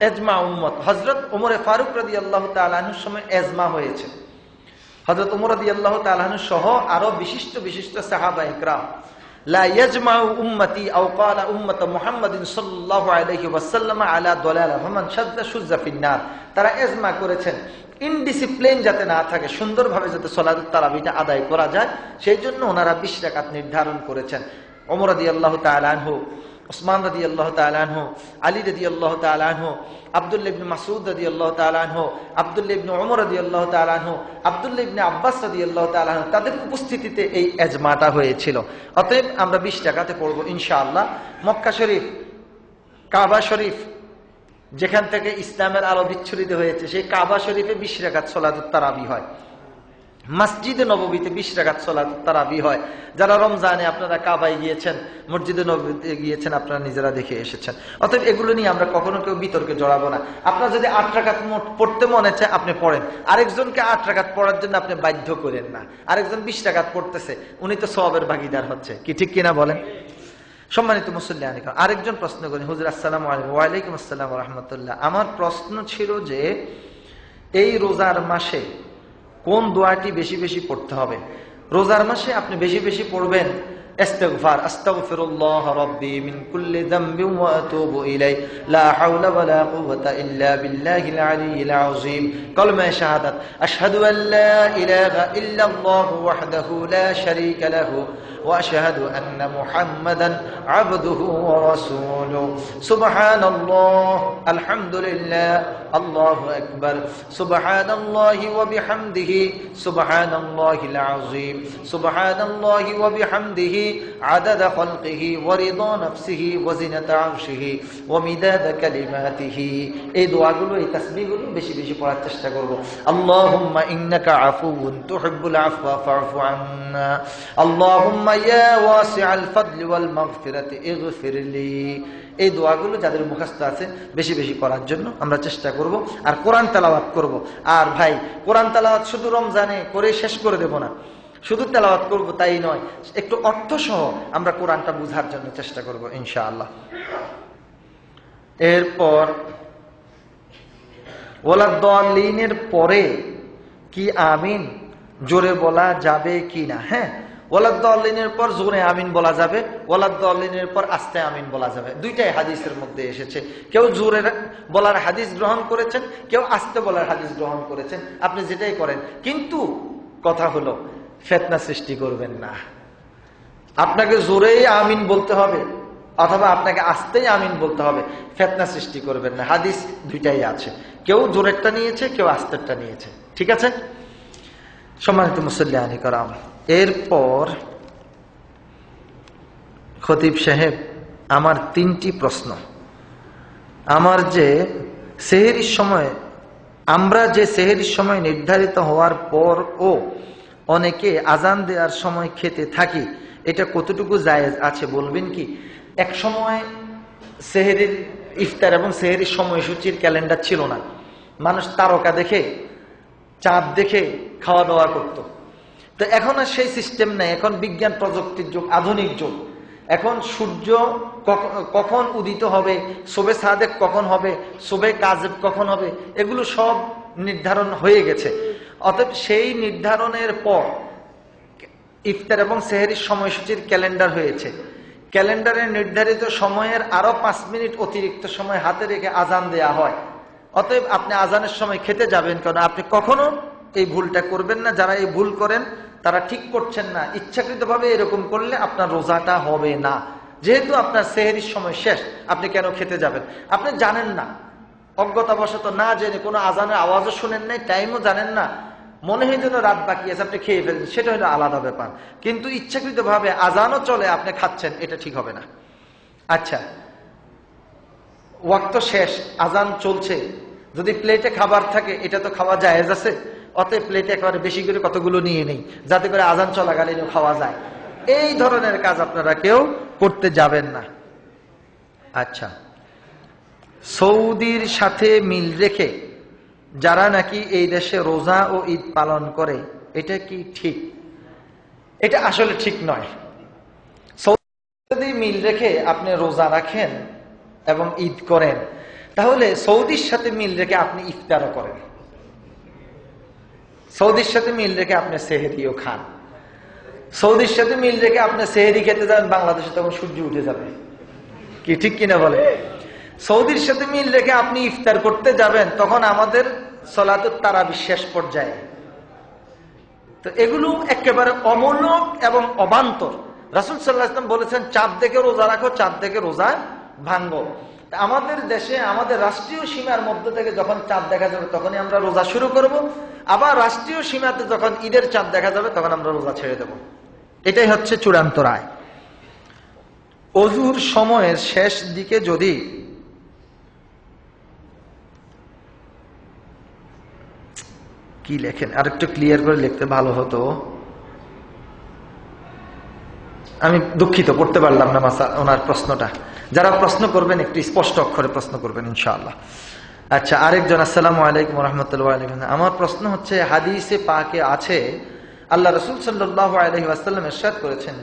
ইজমা উম্মত? হযরত ওমর ফারুক রাদিয়াল্লাহু তাআলা আনহুর সময় ইজমা হয়েছে। হযরত ওমর রাদিয়াল্লাহু তাআলা আনহু সহ আরো বিশিষ্ট বিশিষ্ট সাহাবায়ে ইকরাম, লা ইয়াজমাউ উম্মতি আও ক্বালা উম্মত মুহাম্মাদিন সাল্লাল্লাহু আলাইহি ওয়াসাল্লাম আলা দালালা ফামান শাযযা শুযযা ফিন্নার। তারা ইজমা করেছেন ইনডিসিপ্লিন যাতে না থাকে, সুন্দরভাবে যাতে সালাতুত তারাবিটা আদায় করা যায়, সেই জন্য ওনারা 20 রাকাত নির্ধারণ করেছেন। ওমর রাদিয়াল্লাহু তাআলা আনহু, উসমান রাদিয়াল্লাহু তাআলা আনহু, আলী রাদিয়াল্লাহু তাআলা আনহু, আব্দুল্লাহ ইবনে মাসউদ রাদিয়াল্লাহু তাআলা আনহু, আব্দুল্লাহ ইবনে ওমর রাদিয়াল্লাহু তাআলা আনহু, আব্দুল্লাহ ইবনে আব্বাস রাদিয়াল্লাহু তাআলা আনহু, তাদের উপস্থিতিতে এই ইজমাটা হয়েছিল। অতএব আমরা 20 রাকাতে পড়ব ইনশাআল্লাহ। মক্কা শরীফ, কাবা শরীফ, যেখান থেকে ইসলামের আলো বিচ্ছুরিত হয়েছে, সেই কাবা শরীফে 20 রাকাত সালাতুত তারাবি হয়। মসজিদে নববীতে 20 রাকাত সালাতুত তারাবি হয়। যারা রমজানে আপনারা কাবায় গিয়েছেন, মসজিদে নববীতে গিয়েছেন, আপনারা নিজেরা দেখে এসেছেন। অতএব এগুলো নিয়ে আমরা কখনো কেউ বিতর্কে জড়াবো না। আপনার যদি 8 রাকাত পড়তে মনে চায় আপনি পড়েন, আরেকজনকে 8 রাকাত পড়ার জন্য আপনি বাধ্য করেন না। আরেকজন 20 রাকাত পড়তেছে, উনি তো সওয়াবের ভাগীদার হচ্ছে, কি ঠিক কিনা বলেন? সম্মানিত মুসল্লিয়ান, আরেকজন প্রশ্ন করেন, হুজুর আসসালামু আলাইকুম। ওয়া আলাইকুম আসসালাম ওয়া রাহমাতুল্লাহ। আমার প্রশ্ন ছিল যে এই রোজার মাসে কোন দোয়াটি বেশি বেশি পড়তে হবে? রোজার মাসে আপনি বেশি বেশি পড়বেন ইস্তিগফার, আস্তাগফিরুল্লাহ রাব্বি মিন কুল্লি যামবিন ওয়া আতুবু ইলাইহি লা হাওলা ওয়া লা কুওয়াতা ইল্লা বিল্লাহিল আলিয়্যিল আযীম। কালিমা শাহাদাত, আশহাদু আল লা ইলাহা ইল্লাল্লাহু ওয়াহদাহু লা শারীকা লাহু ওয়া আশহাদু আন্না মুহাম্মাদান আবদুহু ওয়া রাসূলুহু। সুবহানাল্লাহ, আলহামদুলিল্লাহ, আল্লাহু আকবার, সুবহানাল্লাহি ওয়া বিহামদিহি সুবহানাল্লাহিল আযীম, সুবহানাল্লাহি ওয়া বিহামদিহি আদাদা খালকিহি ওয়া রিদা নাফসিহি ওয়া জিনাতা আরশিহি ওয়া মিদাদা কালিমাতিহি। এই দোয়াগুলো, এই তাসবিহগুলো বেশি বেশি পড়ার চেষ্টা করব। আল্লাহুম্মা ইন্নাকা আফুউন তুহিব্বুল আফওয়া ফা'ফু আন্না, আল্লাহুম্মা ইয়া ওয়াসিআল ফাদলি ওয়াল মাগফিরাতি ইগফিরলি। এই দোয়াগুলো যাদের মুখস্থ আছে বেশি বেশি করার জন্য আমরা চেষ্টা করব। আর কোরআন তেলাওয়াত করব। আর ভাই, কোরআন তেলাওয়াত শুধু রমজানে করে শেষ করে দেব না, শুধু তেলাওয়াত করব তাই নয়, একটু অর্থ সহ আমরা কোরআনটা বুঝার জন্য চেষ্টা করব ইনশাআল্লাহ। এরপর ওয়ালাদ-দাল্লিনের পরে কি আমিন জোরে বলা যাবে কি না? হ্যাঁ, ওয়ালাদ-দাল্লিনের পর জোরে আমিন বলা যাবে, ওয়ালাদ-দাল্লিনের পর আস্তে আমিন বলা যাবে। দুইটাই হাদিসের মধ্যে এসেছে। কেউ জোরে বলার হাদিস গ্রহণ করেছেন, কেউ আস্তে বলার হাদিস গ্রহণ করেছেন। আপনি যেটাই করেন, কিন্তু কথা হলো ফিতনা সৃষ্টি করবেন না। আপনাকে জোরেই আমিন বলতে হবে অথবা আপনাকে আস্তেই আমিন বলতে হবে, ফিতনা সৃষ্টি করবেন না। হাদিস দুইটাই আছে, কেউ জোরেরটা নিয়েছে, কেউ আস্তেরটা নিয়েছে। ঠিক আছে সম্মানিত মুসল্লিয়ানি কেরাম, এরপর খতিব সাহেব, আমার 3টি প্রশ্ন। আমার যে সেহরির সময়, আমরা যে সেহরির সময় নির্ধারিত হওয়ার পর ও অনেকে আজান দেওয়ার সময় খেতে থাকি, এটা কতটুকু জায়েজ আছে বলবেন কি? এক সময় সেহরির, ইফতার এবং সেহরির সময়সূচির ক্যালেন্ডার ছিল না। মানুষ তারকা দেখে, চাঁদ দেখে খাওয়া দাওয়া করত। তো এখন আর সেই সিস্টেম নেই। এখন বিজ্ঞান প্রযুক্তির যুগ, আধুনিক যুগ। এখন সূর্য কখন উদিত হবে, শোবে সাদেক কখন হবে, শোবে কাজেব কখন হবে, এগুলো সব নির্ধারণ হয়ে গেছে। অতএব সেই নির্ধারণের পর ইফতার এবং সেহরির সময়সূচির ক্যালেন্ডার হয়েছে। ক্যালেন্ডারের নির্ধারিত সময়ের আরো 5 মিনিট অতিরিক্ত সময় হাতে রেখে আজান দেয়া হয়। অতএব আপনি আজানের সময় খেতে যাবেন কেন? আপনি কখনো এই ভুলটা করবেন না। যারা এই ভুল করেন তারা ঠিক করছেন না। ইচ্ছাকৃতভাবে এরকম করলে আপনার রোজাটা হবে না। যেহেতু আপনার সেহরির সময় শেষ, আপনি কেন খেতে যাবেন? আপনি জানেন না, অজ্ঞতাবশত না জেনে, কোনো আজানের আওয়াজও শুনেন নাই, টাইমও জানেন না, মনে হয় যেন রাত বাকি আছে, আপনি খেয়ে ফেলছেন, সেটা হলো আলাদা ব্যাপার। কিন্তু ইচ্ছাকৃতভাবে আজানও চলে আপনি খাচ্ছেন, এটা ঠিক হবে না। আচ্ছা, ওয়াক্ত শেষ, আজান চলছে, যদি প্লেটে খাবার থাকে এটা তো খাওয়া জায়েজ আছে। অতএব প্লেটে একেবারে বেশি করে কতগুলো নিয়ে নেই, যাতে করে আজান চলাকালীনও খাওয়া যায়। এই ধরনের কাজ আপনারা কেউ করতে যাবেন না। আচ্ছা, সৌদির সাথে মিল রেখে যারা নাকি এই দেশে রোজা ও ঈদ পালন করে, এটা কি ঠিক? এটা আসলে ঠিক নয়। সৌদি মিল রেখে আপনি রোজা রাখেন এবং ঈদ করেন, তাহলে সৌদির সাথে মিল রেখে আপনি ইফতারও করেন, সৌদির সাথে মিল রেখে আপনি সেহরিও খান। সৌদির সাথে মিল রেখে আপনি সেহরি খেতে যাবেন, বাংলাদেশে তখন সূর্য উঠে যাবে, কি ঠিক কিনা বলে? সৌদির সাথে মিল রেখে আপনি ইফতার করতে যাবেন, তখন আমাদের সলাতুত তারাবি শেষ পর্যায়ে। তো এগুলো একেবারে অমূলক এবং অবান্তর। রাসূল সাল্লাল্লাহু আলাইহি ওয়াসাল্লাম বলেছেন, চাঁদ দেখে রোজা রাখো, চাঁদ দেখে রোজা ভাঙ্গো। আমাদের দেশে আমাদের রাষ্ট্রীয় সীমার মধ্যে থেকে যখন চাঁদ দেখা যাবে তখনই আমরা রোজা শুরু করব, আবার রাষ্ট্রীয় সীমাতে যখন ঈদের চাঁদ দেখা যাবে তখন আমরা রোজা ছেড়ে দেব। এটাই হচ্ছে চূড়ান্ত রায়। অজুর সময়ের শেষ দিকে যদি কি লেখেন, আর একটু ক্লিয়ার করে লিখতে ভালো হতো। আমি দুঃখিত, পড়তে পারলাম না ওনার প্রশ্নটা। যারা প্রশ্ন করবেন একটু স্পষ্ট অক্ষরে প্রশ্ন করবেন ইনশাআল্লাহ। আচ্ছা, আরেকজন, আসসালামু আলাইকুম রাহমাতুল্লাহি ওয়া বারাকাতুহু। আমার প্রশ্ন হচ্ছে, হাদিসে পাকে আছে আল্লাহ রাসূল সাল্লাল্লাহু আলাইহি ওয়াসাল্লাম ইরশাদ করেছেন,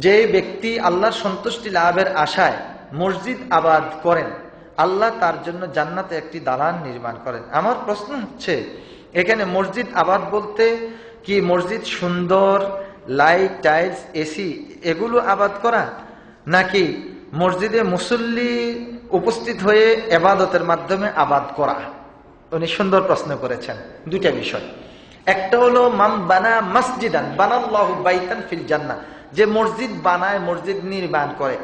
যে ব্যক্তি আল্লাহর সন্তুষ্টি লাভের আশায় মসজিদ আবাদ করেন, আল্লাহ তার জন্য জান্নাতে একটি দালান নির্মাণ করেন। আমার প্রশ্ন হচ্ছে, এখানে মসজিদ আবাদ বলতে কি মসজিদ সুন্দর লাইট, টাইলস, এসি এগুলো আবাদ করা, নাকি মসজিদে মুসল্লি উপস্থিত হয়ে ইবাদতের মাধ্যমে আবাদ করা? উনি সুন্দর প্রশ্ন করেছেন। দুইটা বিষয়। একটা হলো মান বানা মসজিদান বানাল্লাহু বাইতান ফিল জান্নাহ, যে মসজিদ বানায়, মসজিদ নির্মাণ করে,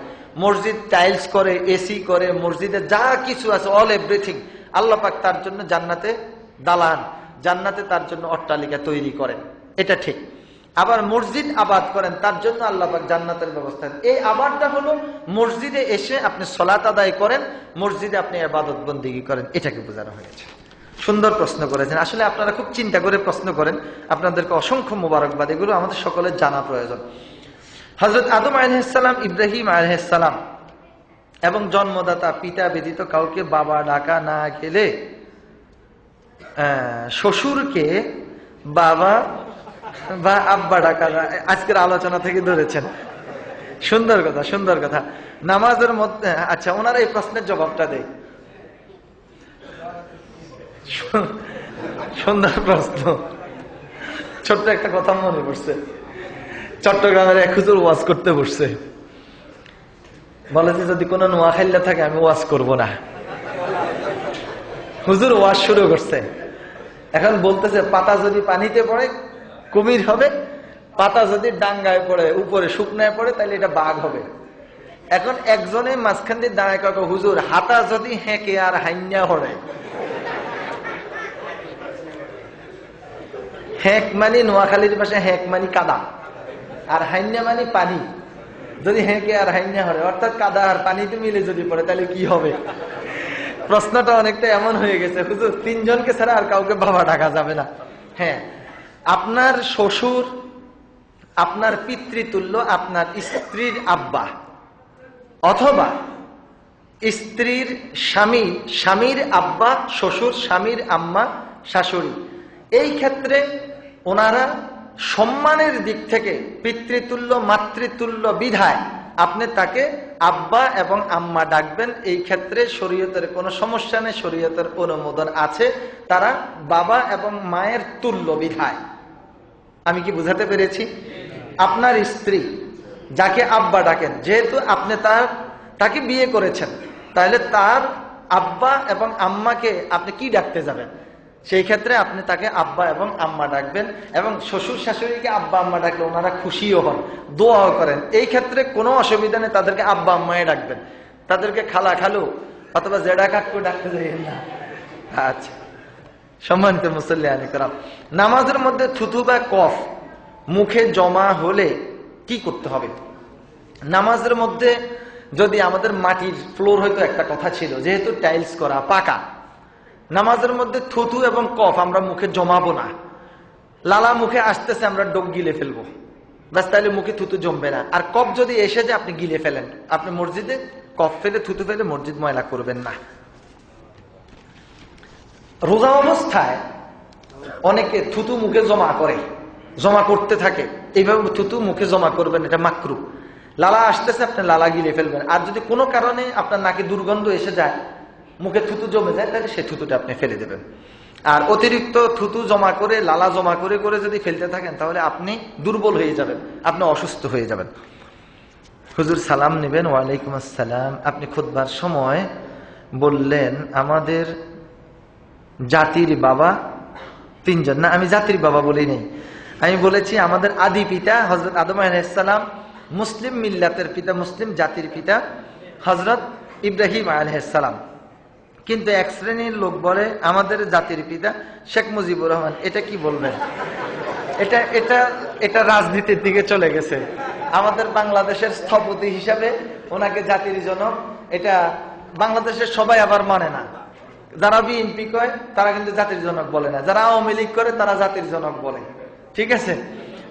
মসজিদ টাইলস করে, এসি করে, মসজিদে যা কিছু আছে অল এভরিথিং, আল্লাহ পাক তার জন্য জান্নাতে দালান, জান্নাতে তার জন্য অট্টালিকা তৈরি করেন, এটা ঠিক। আবার মসজিদ আবাদ করেন, তার জন্য আল্লাহ পাক জান্নাতের ব্যবস্থা। এই আবাদটা হলো মসজিদে এসে আপনি সালাত আদায় করেন, মসজিদে আপনি ইবাদত বন্দেগী করেন, এটাকে বোঝানো হয়েছে। সুন্দর প্রশ্ন করেছেন। আসলে আপনারা খুব চিন্তা করে প্রশ্ন করেন, আপনাদেরকে অসংখ্য মোবারকবাদ। এগুলো আমাদের সকলের জানা প্রয়োজন। হযরত আদম আলাইহিস সালাম, ইব্রাহিম আলাইহিস সালাম এবং জন্মদাতা পিতা ব্যতীত কাউকে বাবা ডাকা না গেলে শ্বশুরকে বাবা বা আব্বা ডাকা, আজকের আলোচনা থেকে ধরেছেন। সুন্দর কথা, সুন্দর কথা। নামাজের মধ্যে, আচ্ছা ওনারা এই প্রশ্নের জবাবটা দেয়। সুন্দর প্রশ্ন। ছোট্ট একটা কথা মনে পড়ছে। চট্টগ্রামের এক হুজুর ওয়াজ করতে বসছে, বলে যে যদি কোনো নোয়াখাইল্লা থাকে আমি ওয়াজ করব না। হুজুর ওয়াজ শুরু করছে, এখন বলতেছে পাতা যদি পানিতে পড়ে কুমির হবে, পাতা যদি ডাঙ্গায় পড়ে উপরে শুকনায় পড়ে তাহলে এটা বাঘ হবে। এখন একজনে মাঝখান দিয়ে দাঁড়ায় কাকা, হুজুর হাতা যদি হেঁকে আর হাইন্যা হরে। হেঁক মানি নোয়াখালীর পাশে হেঁক মানি কাদা, আর হাইন্যা মানি পানি। যদি হেঁকে আর হাইন্যা হরে অর্থাৎ কাদা আর পানিতে মিলে যদি পড়ে তাহলে কি হবে? প্রশ্নটা অনেকটা এমন হয়ে গেছে, হুজুর তিনজনকে ছাড়া আর কাউকে বাবা ডাকা যাবে না। হ্যাঁ, আপনার শ্বশুর আপনার পিতৃতুল্য, আপনার স্ত্রীর আব্বা, অথবা স্ত্রীর স্বামী, স্বামীর আব্বা শ্বশুর, স্বামীর আম্মা শাশুড়ি। এই ক্ষেত্রে ওনারা সম্মানের দিক থেকে পিতৃতুল্য মাতৃতুল্য বিধায় আপনি তাকে আব্বা এবং আম্মা ডাকবেন। এই ক্ষেত্রে শরীয়তের কোনো সমস্যা নেই, শরীয়তের অনুমোদন আছে। তারা বাবা এবং মায়ের তুল্য বিধায়। আমি কি বুঝাতে পেরেছি? আপনার স্ত্রী যাকে আব্বা ডাকেন, যেহেতু আপনি তাকে বিয়ে করেছেন, তাহলে তার আব্বা এবং আম্মাকে আপনি কি ডাকতে যাবেন? সেই ক্ষেত্রে আপনি তাকে আব্বা এবং আম্মা ডাকবেন। এবং শ্বশুর শাশুড়িকে আব্বা আম্মা ডাকলে ওনারা খুশিও হন, দোয়াও করেন। এই ক্ষেত্রে কোনো অসুবিধা নেই, তাদেরকে আব্বা আম্মাই ডাকবেন, তাদেরকে খালা খালু অথবা জেডা কাকু ডাকতে যাবেন না। আচ্ছা, সম্মানিত মুসল্লিয়ানে কেরাম, নামাজের মধ্যে থুথু বা কফ মুখে জমা হলে কি করতে হবে? নামাজের মধ্যে যদি আমাদের মাটির ফ্লোর হয়তো একটা কথা ছিল, যেহেতু টাইলস করা পাকা, নামাজের মধ্যে থুথু এবং কফ আমরা মুখে জমাবো না। লালা মুখে আসতেছে, আমরা ডোক গিলে ফেলবো, ব্যাস, তাহলে মুখে থুতু জমবে না। আর কফ যদি এসে যায় আপনি গিলে ফেলেন, আপনি মসজিদে কফ ফেলে থুতু ফেলে মসজিদ ময়লা করবেন না। রোজা অবস্থায় অনেকে থুতু মুখে জমা করতে থাকে, এইভাবে থুতু মুখে জমা করবেন, এটা মাকরু। লালা আসতেছে, আপনি লালা গিলে ফেলবেন। আর যদি কোনো কারণে আপনার নাকে দুর্গন্ধ এসে যায়, মুখে থুতু জমে যায়, তাহলে সেই থুতুটা আপনি ফেলে দেবেন। আর অতিরিক্ত থুতু জমা করে, লালা জমা করে করে যদি ফেলতে থাকেন, তাহলে আপনি দুর্বল হয়ে যাবেন, আপনি অসুস্থ হয়ে যাবেন। হুজুর সালাম নেবেন। ওয়ালাইকুম আসসালাম। আপনি খুতবার সময় বললেন আমাদের জাতির বাবা তিনজন। না, আমি জাতির বাবা বলি নাই, আমি বলেছি আমাদের আদি পিতা হযরত আদম আলাইহিস সালাম, মুসলিম মিল্লাতের পিতা, মুসলিম জাতির পিতা হযরত ইব্রাহিম আলাইহিস সালাম। কিন্তু এক শ্রেণীর লোক বলে আমাদের জাতির পিতা শেখ মুজিবুর রহমান। এটা কি বলবেন? এটা এটা এটা রাজনীতির দিকে চলে গেছে। আমাদের বাংলাদেশের স্থপতি হিসাবে ওনাকে জাতির জনক, এটা বাংলাদেশের সবাই আবার মানে না। যারা বিএনপি কয় তারা কিন্তু জাতির জনক বলে না, যারা আওয়ামী লীগ করে তারা জাতির জনক বলে। ঠিক আছে?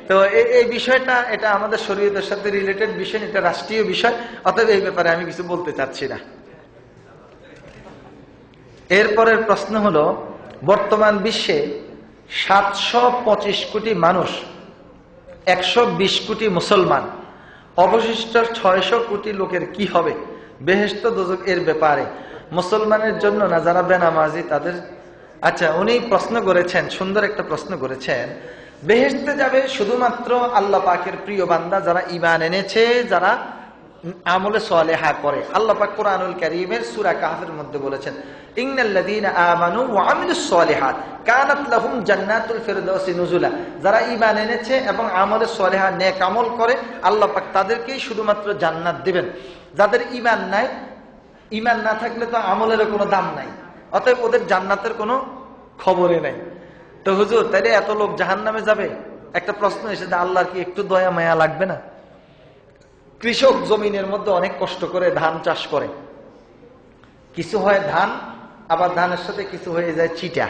তো এই বিষয়টা, এটা আমাদের শরীয়তের সাথে রিলেটেড বিষয়, এটা রাষ্ট্রীয় বিষয়, অতএব এই ব্যাপারে আমি কিছু বলতে চাচ্ছি না। এরপরের প্রশ্ন হলো, বর্তমান বিশ্বে 725 কোটি মানুষ, 120 কোটি মুসলমান, অবশিষ্ট 600 কোটি লোকের কি হবে? বেহেশত দোজখ এর ব্যাপারে মুসলমানের জন্য না যারা বেনামাজি তাদের? আচ্ছা, উনি প্রশ্ন করেছেন, সুন্দর একটা প্রশ্ন করেছেন। বেহেশতে যাবে শুধুমাত্র আল্লাহ পাকের প্রিয় বান্দা যারা ঈমান এনেছে, যারা আমলে সালেহা করে। আল্লাহ পাক কোরআনুল কারীমের সূরা কাহফের মধ্যে বলেছেন, ইন্নাল্লাযীনা আমানু ওয়া আমিলুস সালিহাত কানাত লাহুম জান্নাতুল ফিরদাউসি নুজুলা। যারা ঈমান এনেছে এবং আমলে সালেহা নেক আমল করে, আল্লাহ পাক তাদেরকেই শুধুমাত্র জান্নাত দিবেন। যাদের ঈমান নাই, ঈমান না থাকলে তো আমলের কোনো দাম নাই, অতএব ওদের জান্নাতের কোনো খবরে নাই। তো হুজুর, তাইলে এত লোক জাহান্নামে যাবে? একটা প্রশ্ন এসেছে, আল্লাহর কি একটু দয়া মায়া লাগবে না? কৃষক জমিনের মধ্যে অনেক কষ্ট করে ধান চাষ করে, কিছু হয় ধান, আবার ধানের সাথে কিছু হয়ে যায় চিটা।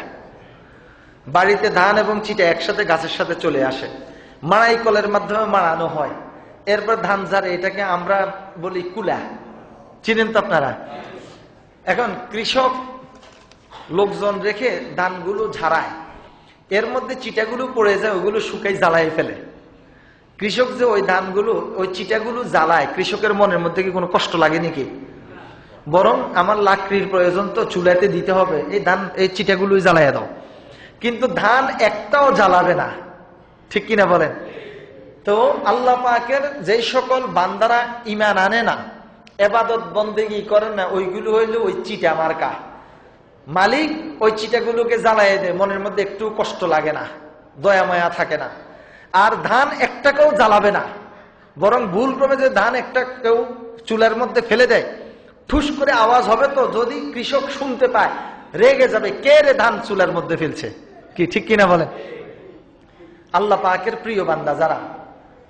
বাড়িতে ধান এবং চিটা একসাথে গাছের সাথে চলে আসে, মাড়াই কলের মাধ্যমে মাড়ানো হয়, এরপর ধান ঝাড়ে, এটাকে আমরা বলি কুলা। চিনেন তো আপনারা? এখন কৃষক লোকজন রেখে ধানগুলো ঝাড়ায়, এর মধ্যে চিটাগুলো পড়ে যায়, ওগুলো শুকাই জ্বালাই ফেলে। কৃষক যে ওই ধানগুলো, ওই চিটাগুলো জ্বালায়, কৃষকের মনের মধ্যে কি কোনো কষ্ট লাগে নাকি? বরং আমার লাকড়ির প্রয়োজন, তো চুলাতে দিতে হবে, এই ধান, এই চিটাগুলো জ্বালাইয়া দাও। কিন্তু ধান একটাও জ্বালাবে না, ঠিক কিনা বলেন? তো আল্লাহ পাকের যেই সকল বান্দারা ঈমান আনে না, ইবাদত বন্দেগী করে না, ওইগুলো হইলো ওই চিটা মার্কা। মালিক ওই চিটাগুলোকে জ্বালাইয়া দেয়, মনের মধ্যে একটু কষ্ট লাগে না, দয়া মায়া থাকে না। আর ধান একটাকেও জ্বালাবে না, বরং ভুল ক্রমে যে ধান একটা কেউ চুলার মধ্যে ফেলে দেয়, ঠুস করে আওয়াজ হবে, তো যদি কৃষক শুনতে পায় রেগে যাবে, কে রে ধান চুলার মধ্যে ফেলছে, কি ঠিক কিনা বলেন? আল্লাহ পাকের প্রিয় বান্দা যারা,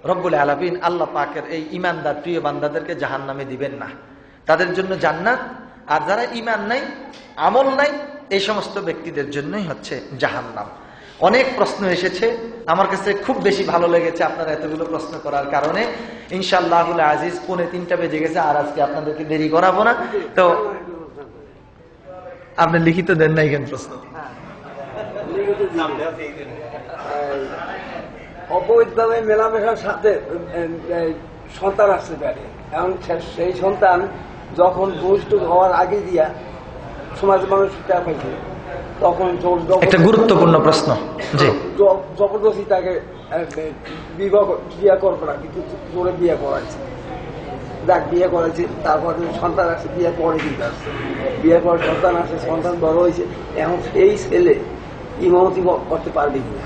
রব্বুল আলামিন আল্লাহ পাকের এই ঈমানদার প্রিয় বান্দাদেরকে জাহান্নামে দিবেন না, তাদের জন্য জান্নাত। আর যারা ঈমান নাই, আমল নাই, এই সমস্ত ব্যক্তিদের জন্যই হচ্ছে জাহান্নাম। অনেক প্রশ্ন এসেছে, আমার কাছে খুব বেশি ভালো লেগেছে আপনারা এতগুলো প্রশ্ন করার কারণে। ইনশাআল্লাহুল আজিজ 2:45 বেজে গেছে, আর আজকে আপনাদেরকে দেরি করাবো না। তো আপনি লিখিত দেন নাই কেন প্রশ্ন? অবৈধভাবে মেলামেশার সাথে সন্তান আসতে পারে, এবং সেই সন্তান যখন দুষ্ট হওয়ার আগে দিয়া সমাজ মানুষ শিক্ষা পাইছে, তখন একটা গুরুত্বপূর্ণ প্রশ্ন। জি, জবরদস্তি তাকে বিয়ে করবো না, কিন্তু জোরে বিয়ে করাচ্ছে, যাক বিয়ে করেছে, তারপর সন্তান আসছে, বিয়ে পরে কিন্তু আসছে, বিয়ে পরে সন্তান আসছে, সন্তান বড় হয়েছে, এখন সেই ছেলে ইমামতি করতে পারবে কিনা?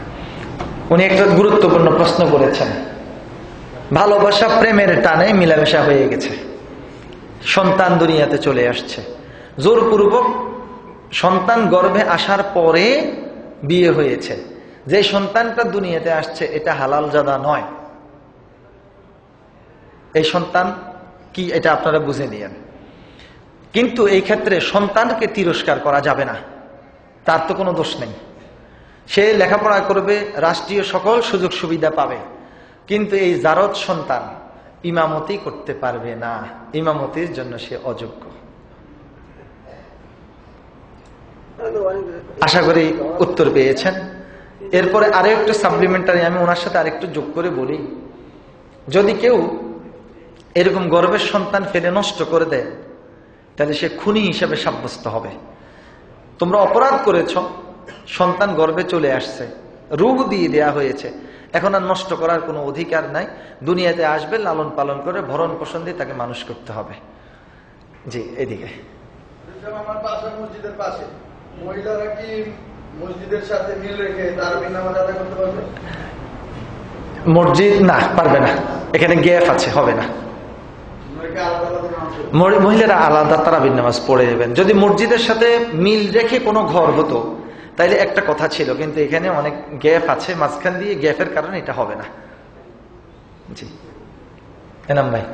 উনি একটা গুরুত্বপূর্ণ প্রশ্ন করেছেন। ভালোবাসা প্রেমের টানে মিলামেশা হয়ে গেছে, সন্তান দুনিয়াতে চলে আসছে, জোরপূর্বক সন্তান গর্ভে আসার পরে বিয়ে হয়েছে। যে সন্তানটা দুনিয়াতে আসছে এটা হালাল জাদা নয়। এই সন্তান কি, এটা আপনারা বুঝে নিয়েন। কিন্তু এই ক্ষেত্রে সন্তানকে তিরস্কার করা যাবে না, তার তো কোনো দোষ নেই। সে লেখাপড়া করবে, রাষ্ট্রীয় সকল সুযোগ সুবিধা পাবে, কিন্তু এই জারদ সন্তান ইমামতি করতে পারবে না, ইমামতির জন্য সে অযোগ্য। আশা করি উত্তর পেয়েছেন। এরপরে আরো একটু সাপ্লিমেন্টারি আমি ওনার সাথে আরেকটু যোগ করে বলি, যদি কেউ এরকম গর্ভের সন্তান ফেলে নষ্ট করে দেয়, তাহলে সে খুনি হিসেবে সাব্যস্ত হবে। তোমরা অপরাধ করেছ, সন্তান গর্ভে চলে আসছে, রূহ দিয়ে দেয়া হয়েছে, এখন আর নষ্ট করার কোনো অধিকার নাই। দুনিয়াতে আসবে, লালন পালন করে ভরণ পোষণ দিয়ে তাকে মানুষ করতে হবে। জি, এদিকে আমার পাশে, মসজিদের পাশে মহিলারা কি মসজিদের সাথে মিল রেখে তারাবির নামাজ আদায় করতে পারবে? মসজিদ না, পারবে না, এখানে গ্যাপ আছে, হবে না। মহিলারা আলাদা তারাবির নামাজ পড়ে নেবেন। যদি মসজিদের সাথে মিল রেখে কোনো ঘর হতো তাইলে একটা কথা ছিল, কিন্তু এখানে অনেক গ্যাপ আছে, মাঝখান দিয়ে গ্যাপের কারণে এটা হবে না। জি, এনাম ভাই।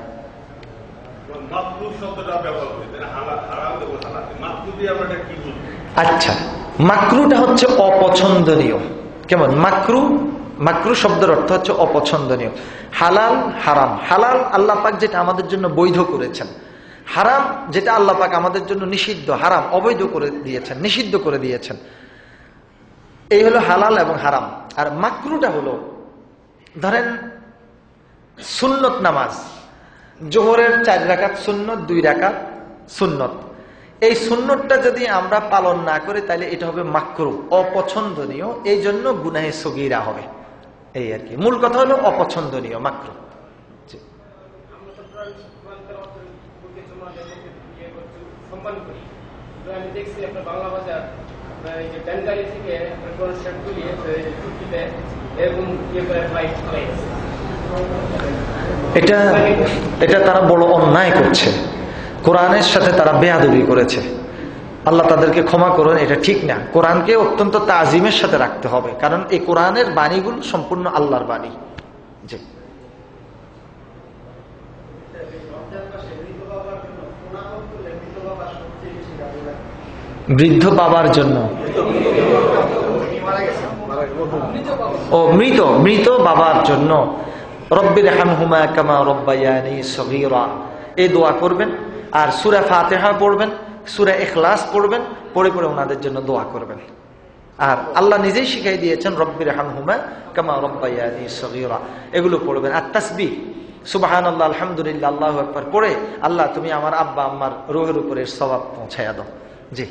আচ্ছা, মাকরুটা হচ্ছে অপছন্দনীয়। কেমন মাকরু? মাকরু শব্দের অর্থ হচ্ছে অপছন্দনীয়। হালাল, হারাম। হালাল আল্লাহ পাক যেটা আমাদের জন্য বৈধ করেছেন, হারাম যেটা আল্লাহ পাক আমাদের জন্য নিষিদ্ধ, হারাম অবৈধ করে দিয়েছেন, নিষিদ্ধ করে দিয়েছেন। এই হলো হালাল এবং হারাম। আর মাকরুটা হলো, ধরেন সুন্নত নামাজ, জোহরের 4 রাকাত সুন্নত, 2 রাকাত সুন্নত, এই সুন্নতটা যদি আমরা পালন না করি তাহলে এটা হবে মাকরু, অপছন্দনীয়, এই জন্য গুনাহে সগীরা হবে। এই আর কি, মূল কথা হলো অপছন্দনীয় মাত্র। আমি দেখছি আপনার বাংলা ভাষার যে ব্যাংকারি থেকে কোন শার্ট তুলিয়ে চুক্তিতে এরকম ইয়ে করে ফাইট চালাইছে। এটা তারা বড় অন্যায় করছে, কোরআনের সাথে তারা বেয়াদবি করেছে। আল্লাহ তাদেরকে ক্ষমা করুন, এটা ঠিক না। কোরআনকে অত্যন্ত তাজিমের সাথে রাখতে হবে, কারণ এই কোরআনের বাণীগুলো সম্পূর্ণ আল্লাহর বাণী। জি, বৃদ্ধ বাবার জন্য, ও মৃত বাবার জন্য রব্বির হামহুমা কামা রব্বায়ানি সগীরা, এই দোয়া করবেন। আর সূরা ফাতিহা পড়বেন, সূরা ইখলাস পড়বেন, পড়ে পড়ে ওনাদের জন্য দোয়া করবেন। আর আল্লাহ নিজেই শিখাই দিয়েছেন রব্বির হামহুমা কামা রব্বায়ানি সগীরা, এগুলো পড়বেন। আর তাসবিহ সুবহানাল্লাহ, আলহামদুলিল্লাহ, আল্লাহু আকবার পড়ে আল্লাহ তুমি আমার আব্বা আম্মার রূহের উপরে সওয়াব পৌঁছায়া দাও। জি।